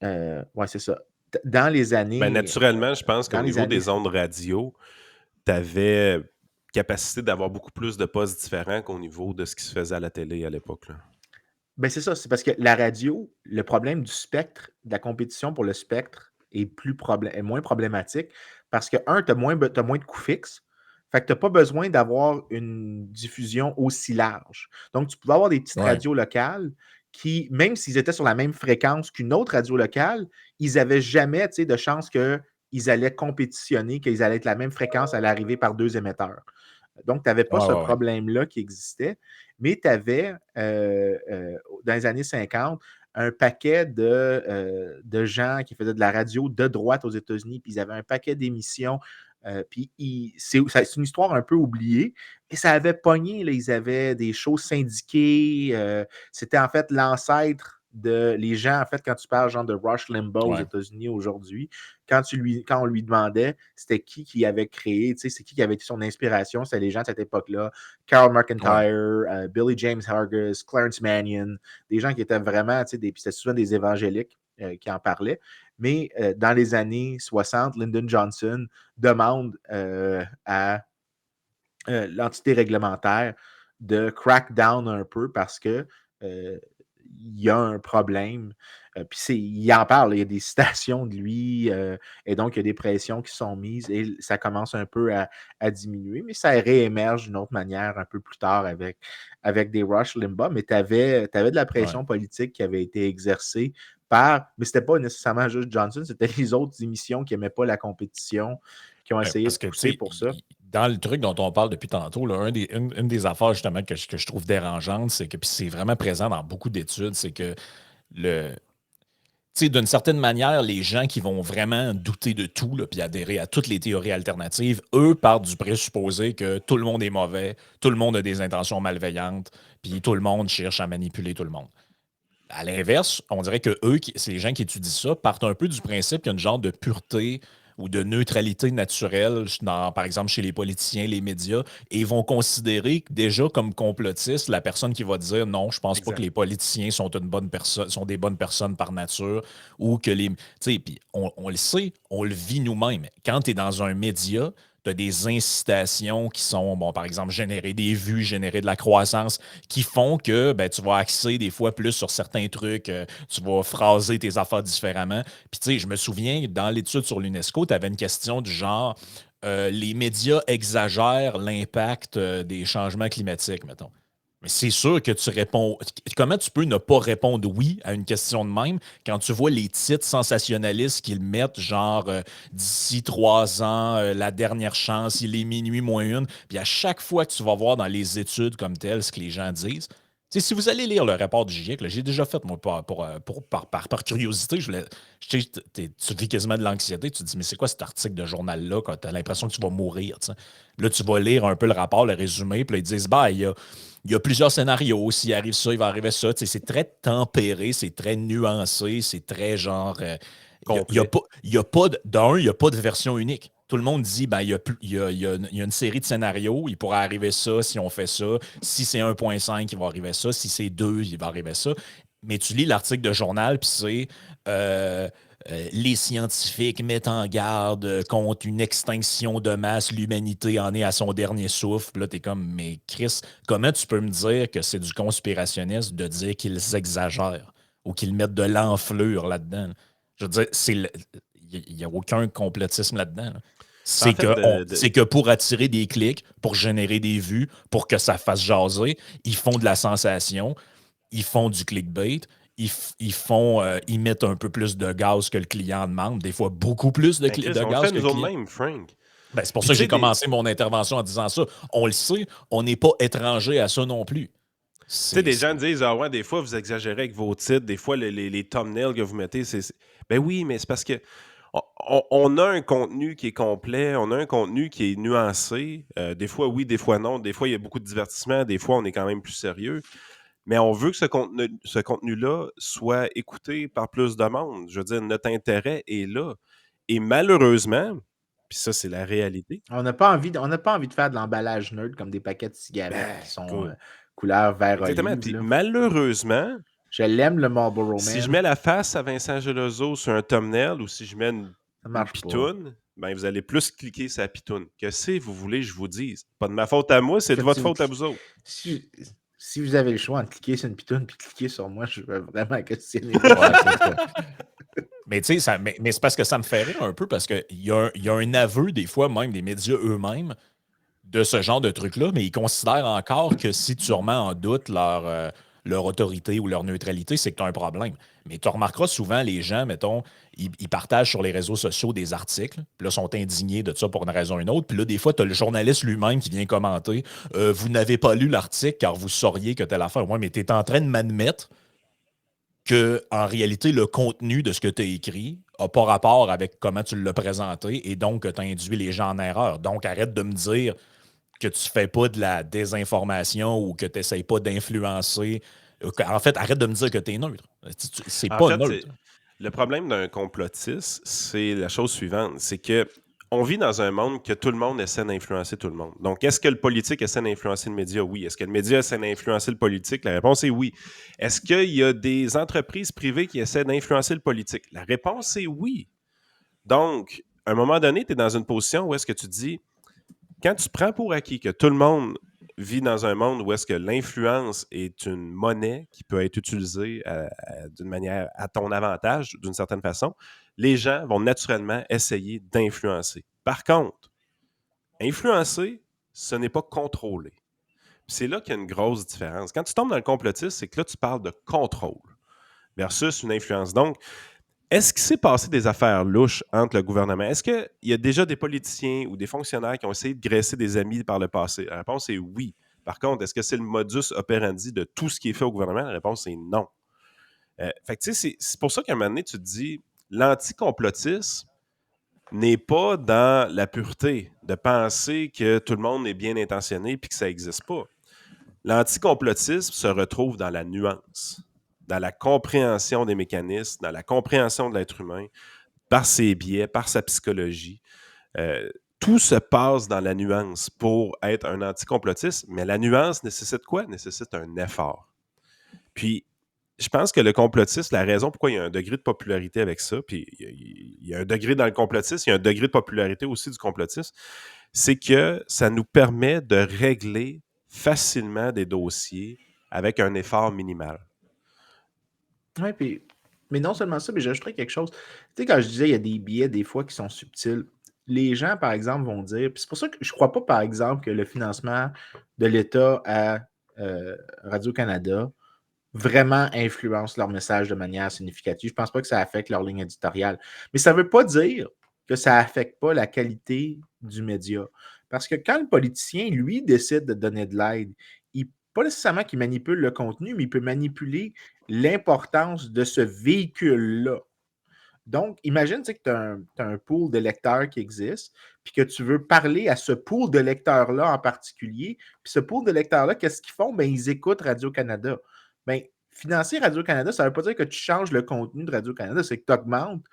Ouais, c'est ça. Dans les années... naturellement, je pense qu'au niveau des ondes radio, tu avais capacité d'avoir beaucoup plus de postes différents qu'au niveau de ce qui se faisait à la télé à l'époque. C'est ça. C'est parce que la radio, le problème du spectre, de la compétition pour le spectre est moins problématique parce que, tu as moins de coûts fixes. Fait que tu n'as pas besoin d'avoir une diffusion aussi large. Donc, tu pouvais avoir des petites radios locales qui, même s'ils étaient sur la même fréquence qu'une autre radio locale, ils n'avaient jamais de chance qu'ils allaient compétitionner, qu'ils allaient être la même fréquence à l'arrivée par 2 émetteurs. Donc, tu n'avais pas ce problème-là qui existait, mais tu avais, dans les années 50, un paquet de gens qui faisaient de la radio de droite aux États-Unis, puis ils avaient un paquet d'émissions. Puis c'est une histoire un peu oubliée, mais ça avait pogné. Là, ils avaient des shows syndiqués. C'était en fait l'ancêtre de les gens, en fait, quand tu parles genre de Rush Limbaugh aux États-Unis aujourd'hui, quand on lui demandait c'était qui avait créé, c'est qui avait été son inspiration, c'était les gens de cette époque-là, Carl McIntyre, Billy James Hargis, Clarence Mannion, des gens qui étaient vraiment, puis c'était souvent des évangéliques qui en parlaient. Mais dans les années 60, Lyndon Johnson demande à l'entité réglementaire de crack down un peu parce que il y a un problème. Puis il en parle, il y a des citations de lui, et donc il y a des pressions qui sont mises et ça commence un peu à diminuer, mais ça réémerge d'une autre manière un peu plus tard avec des Rush Limbaugh, mais tu avais de la pression politique qui avait été exercée mais c'était pas nécessairement juste Johnson, c'était les autres émissions qui n'aimaient pas la compétition, qui ont essayé de pousser pour ça. Dans le truc dont on parle depuis tantôt, là, une des affaires justement que je trouve dérangeante, c'est que, puis c'est vraiment présent dans beaucoup d'études, c'est que d'une certaine manière, les gens qui vont vraiment douter de tout puis adhérer à toutes les théories alternatives, eux partent du présupposé que tout le monde est mauvais, tout le monde a des intentions malveillantes, puis tout le monde cherche à manipuler tout le monde. À l'inverse, on dirait que ces gens qui étudient ça partent un peu du principe qu'il y a une genre de pureté ou de neutralité naturelle, par exemple chez les politiciens, les médias, et ils vont considérer déjà comme complotiste la personne qui va dire non, je pense pas que Exact. les politiciens sont des bonnes personnes par nature, ou que les. Tu sais, puis on le sait, on le vit nous-mêmes. Quand tu es dans un média, tu as des incitations qui sont, bon, par exemple, générer des vues, générer de la croissance, qui font que ben, tu vas axer des fois plus sur certains trucs, tu vas phraser tes affaires différemment. Puis, tu sais, je me souviens, dans l'étude sur l'UNESCO, tu avais une question du genre les médias exagèrent l'impact des changements climatiques, mettons. Mais c'est sûr que tu réponds. Comment tu peux ne pas répondre oui à une question de même quand tu vois les titres sensationnalistes qu'ils mettent, genre d'ici 3 ans, la dernière chance, il est minuit moins une. Puis à chaque fois que tu vas voir dans les études comme telles ce que les gens disent, tu sais, si vous allez lire le rapport du GIEC, là, j'ai déjà fait, moi, par curiosité, tu vis quasiment de l'anxiété, tu te dis, mais c'est quoi cet article de journal-là quand tu as l'impression que tu vas mourir, tu sais? Là, tu vas lire un peu le rapport, le résumé, puis là, ils disent, bah, il y a plusieurs scénarios. S'il arrive ça, il va arriver ça. Tu sais, c'est très tempéré, c'est très nuancé, c'est très genre. Complet. Il y a pas d'un, il n'y a pas de version unique. Tout le monde dit, ben, il y a une série de scénarios, il pourrait arriver ça si on fait ça. Si c'est 1.5, il va arriver ça. Si c'est 2, il va arriver ça. Mais tu lis l'article de journal, puis c'est euh, les scientifiques mettent en garde contre une extinction de masse, l'humanité en est à son dernier souffle. Puis là, t'es comme, mais Chris, comment tu peux me dire que c'est du conspirationniste de dire qu'ils exagèrent ou qu'ils mettent de l'enflure là-dedans? Je veux dire, il n'y a aucun complotisme là-dedans, là. En C'est fait, c'est que pour attirer des clics, pour générer des vues, pour que ça fasse jaser, ils font de la sensation, ils font du clickbait, ils mettent un peu plus de gaz que le client demande, des fois beaucoup plus de, ben, Chris, de on le gaz fait que le nous autres client. mêmes, Frank. Ben, c'est pour Puis ça tu que j'ai sais, commencé mon intervention en disant ça. On le sait, on n'est pas étranger à ça non plus. des gens disent, ah ouais, des fois, vous exagérez avec vos titres, des fois, les thumbnails que vous mettez, Ben oui, mais c'est parce que on a un contenu qui est complet, on a un contenu qui est nuancé. Des fois, oui, des fois, non. Des fois, il y a beaucoup de divertissement, des fois, on est quand même plus sérieux. Mais on veut que ce contenu-là soit écouté par plus de monde. Je veux dire, notre intérêt est là. Et malheureusement, puis ça, c'est la réalité. On n'a pas envie de faire de l'emballage nerd comme des paquets de cigarettes qui sont Écoute, couleur vert exactement. olive. Puis Là. malheureusement, Je l'aime, le Marlboro si je Man. mets la face à Vincent Gelozo sur un thumbnail ou si je mets Ça une marche pas. pitoune, ben vous allez plus cliquer sur la pitoune. Que si vous voulez, je vous dise. Pas de ma faute à moi, c'est de votre faute à vous autres. Si vous avez le choix entre cliquer sur une pitoune et cliquer sur moi, je veux vraiment questionner. Ouais, c'est ça. Mais tu sais, mais c'est parce que ça me fait rire un peu parce qu'il y a un aveu, des fois, même des médias eux-mêmes, de ce genre de truc-là, mais ils considèrent encore que si tu remets en doute leur autorité ou leur neutralité, c'est que tu as un problème. Mais tu remarqueras souvent, les gens, mettons, ils partagent sur les réseaux sociaux des articles, puis là, sont indignés de ça pour une raison ou une autre. Puis là, des fois, tu as le journaliste lui-même qui vient commenter vous n'avez pas lu l'article car vous sauriez que telle affaire. Ouais, mais tu es en train de m'admettre que, en réalité, le contenu de ce que tu as écrit n'a pas rapport avec comment tu l'as présenté et donc que tu as induit les gens en erreur. Donc, arrête de me dire que tu fais pas de la désinformation ou que tu n'essayes pas d'influencer. En fait, arrête de me dire que tu es neutre. C'est En pas fait, neutre. le problème d'un complotiste, c'est la chose suivante. C'est que on vit dans un monde que tout le monde essaie d'influencer tout le monde. Donc, est-ce que le politique essaie d'influencer le média? Oui. Est-ce que le média essaie d'influencer le politique? La réponse est oui. Est-ce qu'il y a des entreprises privées qui essaient d'influencer le politique? La réponse est oui. Donc, à un moment donné, tu es dans une position où est-ce que tu dis, quand tu prends pour acquis que tout le monde vit dans un monde où est-ce que l'influence est une monnaie qui peut être utilisée d'une manière à ton avantage, d'une certaine façon, les gens vont naturellement essayer d'influencer. Par contre, influencer, ce n'est pas contrôler. C'est là qu'il y a une grosse différence. Quand tu tombes dans le complotisme, c'est que là, tu parles de contrôle versus une influence. Donc, est-ce qu'il s'est passé des affaires louches entre le gouvernement? Est-ce qu'il y a déjà des politiciens ou des fonctionnaires qui ont essayé de graisser des amis par le passé? La réponse est oui. Par contre, est-ce que c'est le modus operandi de tout ce qui est fait au gouvernement? La réponse est non. Fait que tu sais, c'est pour ça qu'à un moment donné, tu te dis, l'anticomplotisme n'est pas dans la pureté de penser que tout le monde est bien intentionné et que ça n'existe pas. L'anticomplotisme se retrouve dans la nuance, dans la compréhension des mécanismes, dans la compréhension de l'être humain, par ses biais, par sa psychologie. Tout se passe dans la nuance pour être un anticomplotiste, mais la nuance nécessite quoi? Nécessite un effort. Puis, je pense que le complotiste, la raison pourquoi il y a un degré de popularité avec ça, puis il y a un degré dans le complotisme, il y a un degré de popularité aussi du complotisme, c'est que ça nous permet de régler facilement des dossiers avec un effort minimal. Oui, mais non seulement ça, mais j'ajouterais quelque chose. Tu sais, quand je disais il y a des biais des fois qui sont subtils, les gens, par exemple, vont dire, puis c'est pour ça que je ne crois pas, par exemple, que le financement de l'État à Radio-Canada vraiment influence leur message de manière significative. Je ne pense pas que ça affecte leur ligne éditoriale. Mais ça ne veut pas dire que ça n'affecte pas la qualité du média. Parce que quand le politicien, lui, décide de donner de l'aide, pas nécessairement qu'il manipule le contenu, mais il peut manipuler l'importance de ce véhicule-là. Donc, imagine que tu as un pool de lecteurs qui existe, puis que tu veux parler à ce pool de lecteurs-là en particulier. Puis ce pool de lecteurs-là, qu'est-ce qu'ils font? Ben, ils écoutent Radio-Canada. Ben, financer Radio-Canada, ça ne veut pas dire que tu changes le contenu de Radio-Canada, c'est que tu augmentes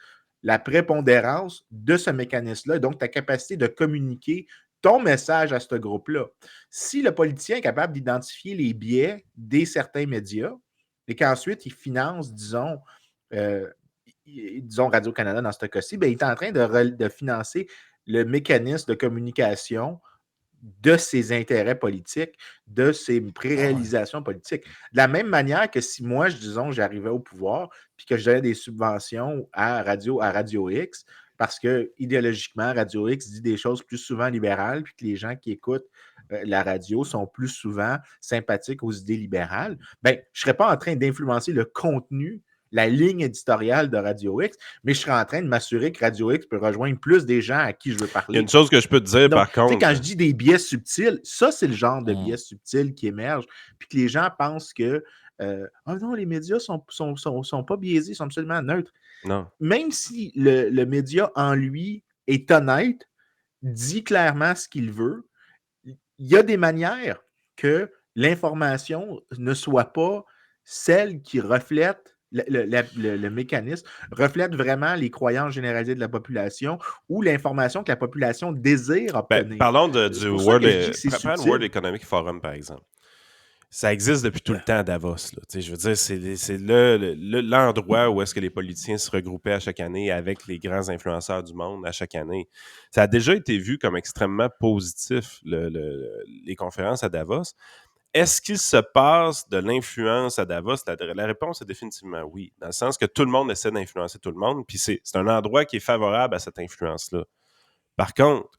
la prépondérance de ce mécanisme-là, donc ta capacité de communiquer ton message à ce groupe-là. Si le politicien est capable d'identifier les biais des certains médias et qu'ensuite il finance, disons Radio-Canada dans ce cas-ci, ben, il est en train de financer le mécanisme de communication de ses intérêts politiques, de ses préréalisations politiques. De la même manière que si moi, disons, j'arrivais au pouvoir puis que je donnais des subventions à Radio X, parce que idéologiquement, Radio X dit des choses plus souvent libérales, puis que les gens qui écoutent la radio sont plus souvent sympathiques aux idées libérales, ben, je ne serais pas en train d'influencer le contenu, la ligne éditoriale de Radio X, mais je serais en train de m'assurer que Radio X peut rejoindre plus des gens à qui je veux parler. Il y a une chose que je peux te dire, donc, par contre. Quand je dis des biais subtils, ça, c'est le genre de biais subtils qui émergent, puis que les gens pensent que oh non, les médias sont pas biaisés, ils sont absolument neutres. Non. Même si le média en lui est honnête, dit clairement ce qu'il veut, il y a des manières que l'information ne soit pas celle qui reflète le mécanisme, reflète vraiment les croyances généralisées de la population ou l'information que la population désire obtenir. Parlons du World Economic Forum, par exemple. Ça existe depuis tout le temps à Davos. Là. Je veux dire, c'est l'endroit où est-ce que les politiciens se regroupaient à chaque année avec les grands influenceurs du monde à chaque année. Ça a déjà été vu comme extrêmement positif, les conférences à Davos. Est-ce qu'il se passe de l'influence à Davos? La réponse est définitivement oui, dans le sens que tout le monde essaie d'influencer tout le monde, puis c'est un endroit qui est favorable à cette influence-là. Par contre,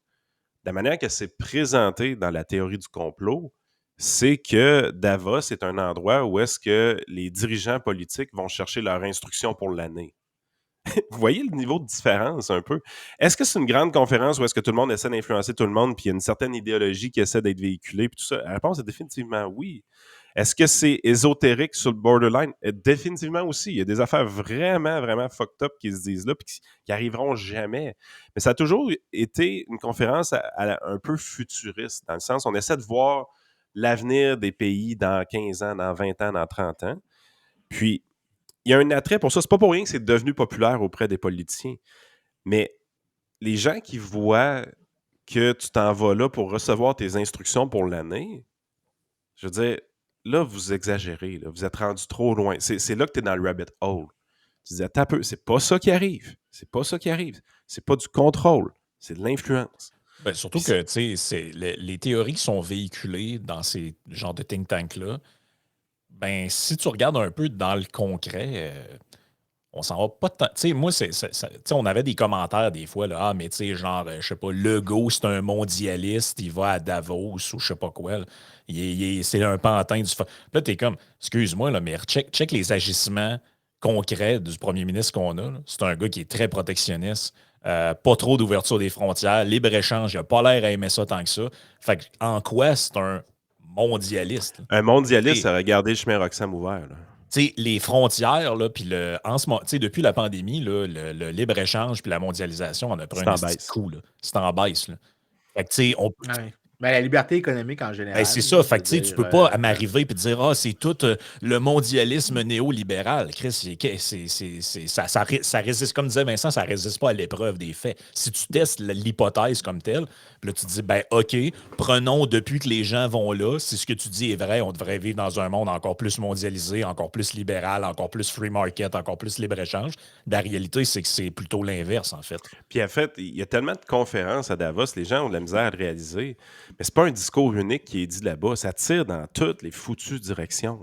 la manière que c'est présenté dans la théorie du complot, c'est que Davos est un endroit où est-ce que les dirigeants politiques vont chercher leur instruction pour l'année. Vous voyez le niveau de différence un peu? Est-ce que c'est une grande conférence où est-ce que tout le monde essaie d'influencer tout le monde puis il y a une certaine idéologie qui essaie d'être véhiculée puis tout ça? La réponse est définitivement oui. Est-ce que c'est ésotérique sur le borderline? Définitivement aussi. Il y a des affaires vraiment, vraiment fucked up qui se disent là puis qui arriveront jamais. Mais ça a toujours été une conférence un peu futuriste, dans le sens où on essaie de voir l'avenir des pays dans 15 ans, dans 20 ans, dans 30 ans. Puis, il y a un attrait pour ça. C'est pas pour rien que c'est devenu populaire auprès des politiciens. Mais les gens qui voient que tu t'en vas là pour recevoir tes instructions pour l'année, je veux dire, là, vous exagérez. Là. Vous êtes rendu trop loin. C'est là que tu es dans le rabbit hole. Tu disais, t'as peu, c'est pas ça qui arrive. C'est pas ça qui arrive. C'est pas du contrôle. C'est de l'influence. Ben, surtout que, tu sais, les théories qui sont véhiculées dans ces genres de think tanks-là, ben, si tu regardes un peu dans le concret, on s'en va pas tant. Tu sais, moi, on avait des commentaires des fois, là, ah, mais tu sais, genre, je sais pas, Legault, c'est un mondialiste, il va à Davos ou je sais pas quoi. Là. C'est un pantin du. Là, t'es comme, excuse-moi, là, mais check les agissements concrets du premier ministre qu'on a. C'est un gars qui est très protectionniste. Pas trop d'ouverture des frontières, libre-échange, il n'a pas l'air à aimer ça tant que ça. Fait que, en quoi c'est un mondialiste? Là? Un mondialiste, ça a regardé le chemin Roxham ouvert. Là. Les frontières, là, puis depuis la pandémie, là, le libre-échange puis la mondialisation, on a pris un petit coup. C'est en baisse. Là. Fait que, Mais la liberté économique en général. C'est ça. Fait que tu dire, peux pas m'arriver et dire c'est tout le mondialisme néolibéral. Chris, ça résiste, comme disait Vincent, ça résiste pas à l'épreuve des faits. Si tu testes l'hypothèse comme telle, puis là tu te dis OK, prenons depuis que les gens vont là, si ce que tu dis est vrai, on devrait vivre dans un monde encore plus mondialisé, encore plus libéral, encore plus free market, encore plus libre-échange. La réalité, c'est que c'est plutôt l'inverse, en fait. Puis en fait, il y a tellement de conférences à Davos, les gens ont de la misère à le réaliser. Mais c'est pas un discours unique qui est dit là-bas. Ça tire dans toutes les foutues directions.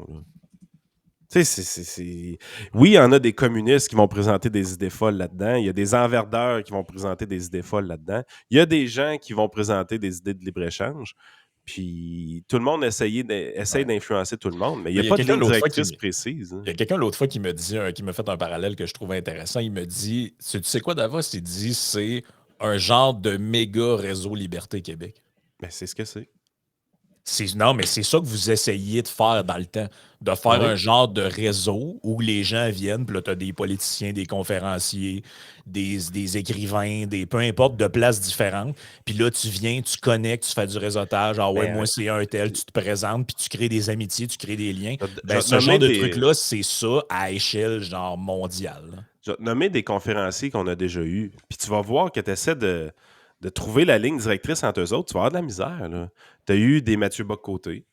Tu sais, oui, il y en a des communistes qui vont présenter des idées folles là-dedans. Il y a des enverdeurs qui vont présenter des idées folles là-dedans. Il y a des gens qui vont présenter des idées de libre-échange. Puis tout le monde essaye d'influencer tout le monde, mais il n'y a pas de ligne directrice précise. Il y a quelqu'un l'autre fois qui m'a dit, qui m'a fait un parallèle que je trouve intéressant. Il me dit, tu sais quoi Davos? Il dit c'est un genre de méga réseau Liberté Québec. Ben, c'est ce que c'est. Non, mais c'est ça que vous essayez de faire dans le temps. De faire un genre de réseau où les gens viennent, puis là, tu as des politiciens, des conférenciers, des écrivains, peu importe, de places différentes. Puis là, tu viens, tu connectes, tu fais du réseautage. Ah ouais, moi, c'est un tel, tu te présentes, puis tu crées des amitiés, tu crées des liens. Ce genre de truc-là, c'est ça à échelle genre mondiale. Je vais te nommer des conférenciers qu'on a déjà eus. Puis tu vas voir que tu essaies de trouver la ligne directrice entre eux autres. Tu vas avoir de la misère. Tu as eu des Mathieu Bock-Côté.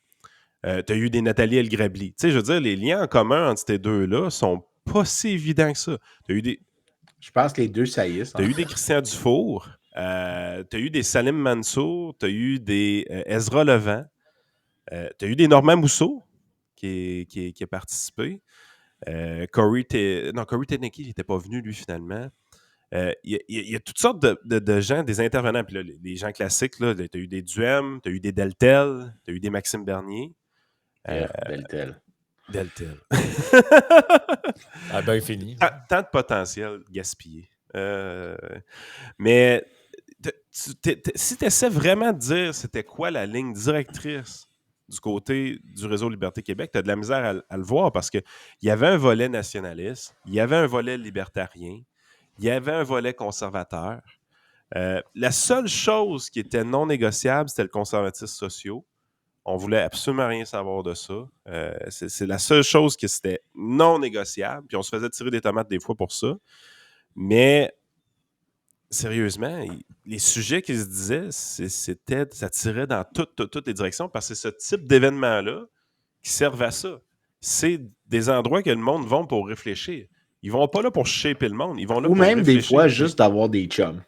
Tu as eu des Nathalie Elgrabli. Tu sais, je veux dire, les liens en commun entre ces deux-là sont pas si évidents que ça. Tu as eu des... Je pense que les deux saillissent. Tu as eu des Christian Dufour. Tu as eu des Salim Mansour. Tu as eu des Ezra Levent. Tu as eu des Normand Mousseau qui a participé. Corey Teneki n'était pas venu, lui, finalement. Il y a toutes sortes de gens, des intervenants. Puis là, les gens classiques, tu as eu des Duhem, tu as eu des Deltel, tu as eu des Maxime Bernier. Deltel. Ah ben fini. Tant de potentiel gaspillé. Mais si tu essaies vraiment de dire c'était quoi la ligne directrice du côté du réseau Liberté Québec, tu as de la misère à le voir parce qu'il y avait un volet nationaliste, il y avait un volet libertarien, il y avait un volet conservateur. La seule chose qui était non négociable, c'était le conservatisme social. On voulait absolument rien savoir de ça. C'est la seule chose qui c'était non négociable. Puis on se faisait tirer des tomates des fois pour ça. Mais sérieusement, les sujets qui se disaient, ça tirait dans toutes les directions parce que c'est ce type d'événement-là qui servent à ça. C'est des endroits que le monde va pour réfléchir. Ils vont pas là pour shaper le monde. Ils vont là ou pour même réfléchir. des fois, juste d'avoir des chums.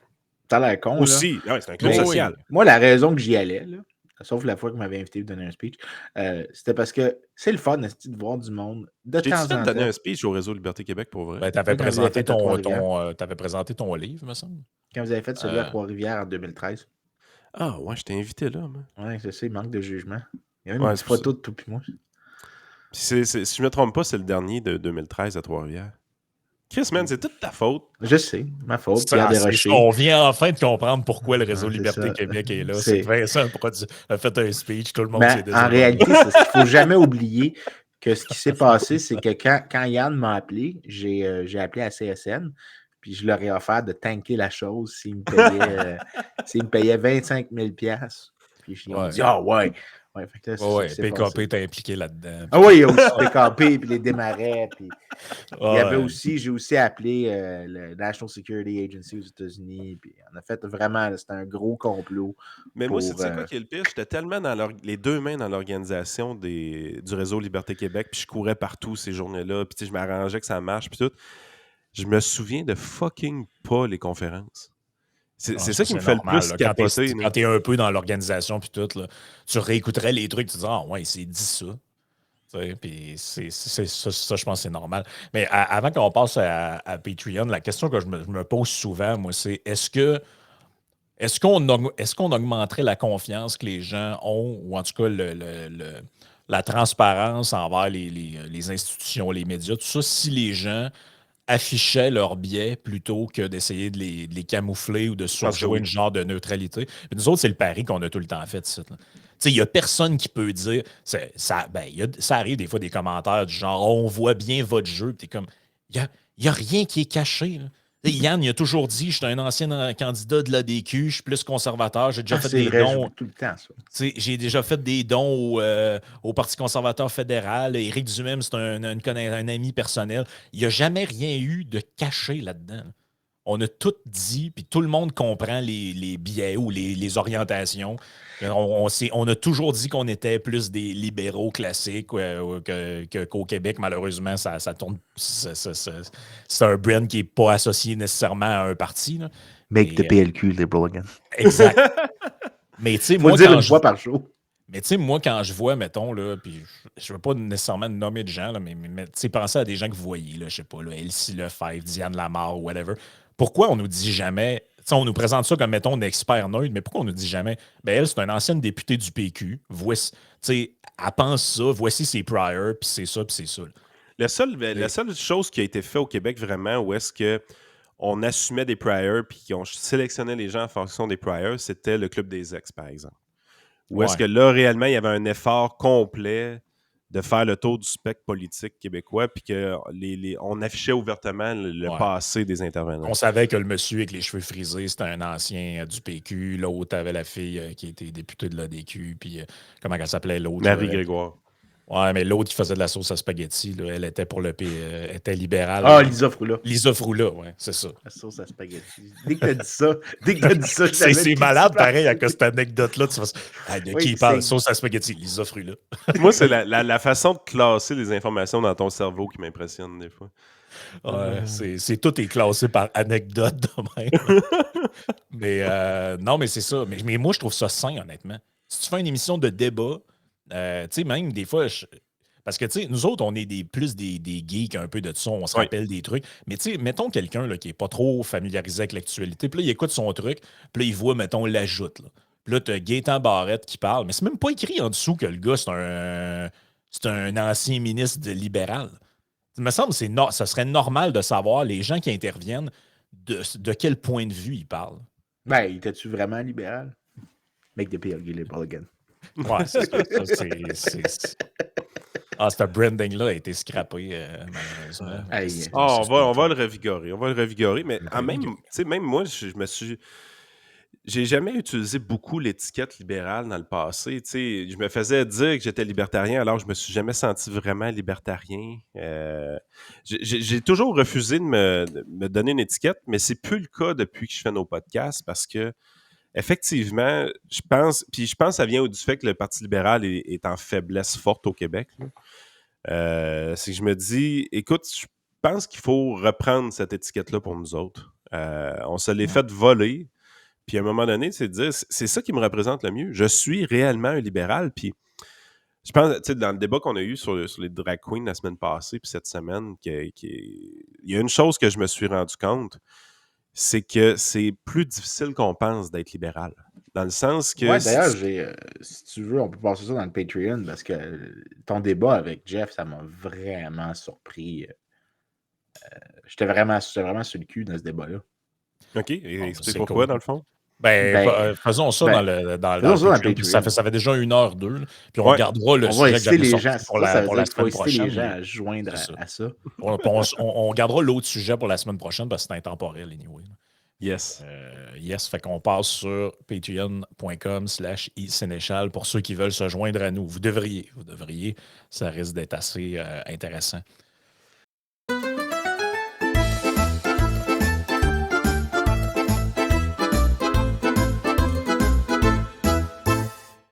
T'as l'air con, aussi. Là. Ouais, c'est un club social. Moi, la raison que j'y allais, là, sauf la fois que m'avait invité à donner un speech, c'était parce que c'est le fun de voir du monde de temps en temps. J'ai donné un speech au Réseau Liberté Québec pour vrai. Ben, t'avais présenté ton livre, me semble. Quand vous avez fait celui à Trois-Rivières en 2013. Ah ouais, je t'ai invité là. Ouais, c'est ça, il manque de jugement. Il y a même une photo de tout puis moi. Si je ne me trompe pas, c'est le dernier de 2013 à Trois-Rivières. Chris, man, c'est toute ta faute. Je sais, ma faute. Pierre Desrochers. On vient enfin de comprendre pourquoi le Réseau Liberté Québec est là. C'est Vincent a fait un speech, tout le monde s'est désolé. En réalité, il ne faut jamais oublier que ce qui s'est passé, c'est que quand Yann m'a appelé, j'ai appelé à CSN, puis je leur ai offert de tanker la chose s'il me payait 25 000 $. Puis je lui ai dit « Ah ouais! » Ouais, PKP t'a impliqué là-dedans. Ah oui, il y a aussi PKP, puis les démarrais. Puis il y avait aussi, j'ai aussi appelé le National Security Agency aux États-Unis. Puis on a fait vraiment, c'était un gros complot. Mais moi, c'est quoi qui est le pire? J'étais tellement les deux mains dans l'organisation du réseau Liberté Québec, puis je courais partout ces journées-là, puis je m'arrangeais que ça marche, puis tout. Je me souviens de fucking pas les conférences. C'est ça qui me fait normal, le plus capoter. Quand t'es un peu dans l'organisation puis tout, là, tu réécouterais les trucs, tu dis « Ah ouais, c'est dit ça. » Puis ça, je pense que c'est normal. Mais avant qu'on passe à Patreon, la question que je me pose souvent, moi, c'est est-ce qu'on augmenterait la confiance que les gens ont, ou en tout cas la transparence envers les institutions, les médias, tout ça, si les gens affichaient leurs biais plutôt que d'essayer de les camoufler ou de surjouer une genre de neutralité. Mais nous autres, c'est le pari qu'on a tout le temps fait. Il n'y a personne qui peut dire... Ça arrive des fois des commentaires du genre « On voit bien votre jeu. » Puis t'es comme... Il n'y a rien qui est caché. Là. Yann, il a toujours dit, je suis un ancien candidat de l'ADQ, je suis plus conservateur, j'ai déjà fait c'est des vrai, dons. j'oublie tout le temps, ça. J'ai déjà fait des dons au Parti conservateur fédéral. Éric Duhem, c'est un ami personnel. Il n'y a jamais rien eu de caché là-dedans. On a tout dit, puis tout le monde comprend les biais ou les orientations. On a toujours dit qu'on était plus des libéraux classiques qu'au Québec. Malheureusement, ça tourne. C'est un brand qui n'est pas associé nécessairement à un parti. Là. Make the PLQ liberal again. Exact. Mais tu sais, Faut moi, le dire une fois par jour. Mais tu sais, moi, quand je vois, mettons, là, puis je ne veux pas nécessairement nommer de gens, là, mais tu sais, pensez à des gens que vous voyez, là, je sais pas, là, Elsie Lefebvre, Diane Lamar ou whatever. Pourquoi on nous dit jamais, tu sais, on nous présente ça comme, mettons, un expert neutre, mais pourquoi on nous dit jamais, ben elle, c'est une ancienne députée du PQ, voici, tu sais, elle pense ça, voici ses priors, puis c'est ça, puis c'est ça. La seule chose qui a été faite au Québec vraiment, où est-ce que on assumait des priors puis qu'on sélectionnait les gens en fonction des priors, c'était le Club des ex, par exemple. Ou est-ce que là, réellement, il y avait un effort complet de faire le tour du spectre politique québécois puis qu'on affichait ouvertement le passé des intervenants. On savait que le monsieur avec les cheveux frisés, c'était un ancien du PQ. L'autre avait la fille qui était députée de l'ADQ. Puis comment elle s'appelait l'autre? Marie Grégoire. Ouais, mais l'autre qui faisait de la sauce à spaghetti, là, elle était pour le était libérale. Ah, Lisa Froula. Lisa Froula, ouais, c'est ça. La sauce à spaghetti. Dès que t'as dit ça, c'est malade, pareil, à cause de cette anecdote-là. Tu vas de qui parle sauce à spaghetti? Lisa Froula. Moi, c'est la façon de classer les informations dans ton cerveau qui m'impressionne des fois. Ouais, tout est classé par anecdote de même. Mais non, mais c'est ça. Mais moi, je trouve ça sain, honnêtement. Si tu fais une émission de débat, tu sais, même des fois, parce que, tu sais, nous autres, on est plus des geeks un peu de ça, on se rappelle des trucs. Mais, tu sais, mettons quelqu'un qui n'est pas trop familiarisé avec l'actualité, puis là, il écoute son truc, puis là, il voit, mettons, l'ajoute. Puis là, tu as Gaétan Barrette qui parle, mais c'est même pas écrit en dessous que le gars, c'est un ancien ministre libéral. Il me semble que ça serait normal de savoir, les gens qui interviennent, de quel point de vue ils parlent. Ben, était-tu vraiment libéral? Make the PLQ liberal again. Ouais, c'est ça. Ce branding-là a été scrappé, malheureusement. On va le revigorer. Mais même moi, j'ai jamais utilisé beaucoup l'étiquette libérale dans le passé. Je me faisais dire que j'étais libertarien, alors je me suis jamais senti vraiment libertarien. J'ai toujours refusé de me donner une étiquette, mais c'est plus le cas depuis que je fais nos podcasts parce que effectivement, je pense que ça vient du fait que le Parti libéral est en faiblesse forte au Québec. C'est que je me dis, écoute, je pense qu'il faut reprendre cette étiquette-là pour nous autres. On se l'est fait voler. Puis à un moment donné, c'est de dire, c'est ça qui me représente le mieux. Je suis réellement un libéral. Puis je pense, tu sais, dans le débat qu'on a eu sur les drag queens la semaine passée, puis cette semaine, il y a une chose que je me suis rendu compte, c'est que c'est plus difficile qu'on pense d'être libéral. Dans le sens que... Ouais, d'ailleurs, si tu veux, on peut passer ça dans le Patreon, parce que ton débat avec Jeff, ça m'a vraiment surpris. J'étais vraiment sur le cul dans ce débat-là. OK. Et explique pourquoi, dans le fond? Faisons ça dans le Patreon. Ça fait déjà 1h02. Puis on gardera le sujet que j'avais sorti pour la semaine prochaine. Les gens à joindre à ça. On gardera l'autre sujet pour la semaine prochaine parce que c'est intemporel, anyway. Yes. Fait qu'on passe sur patreon.com/isénéchal pour ceux qui veulent se joindre à nous. Vous devriez. Ça risque d'être assez intéressant.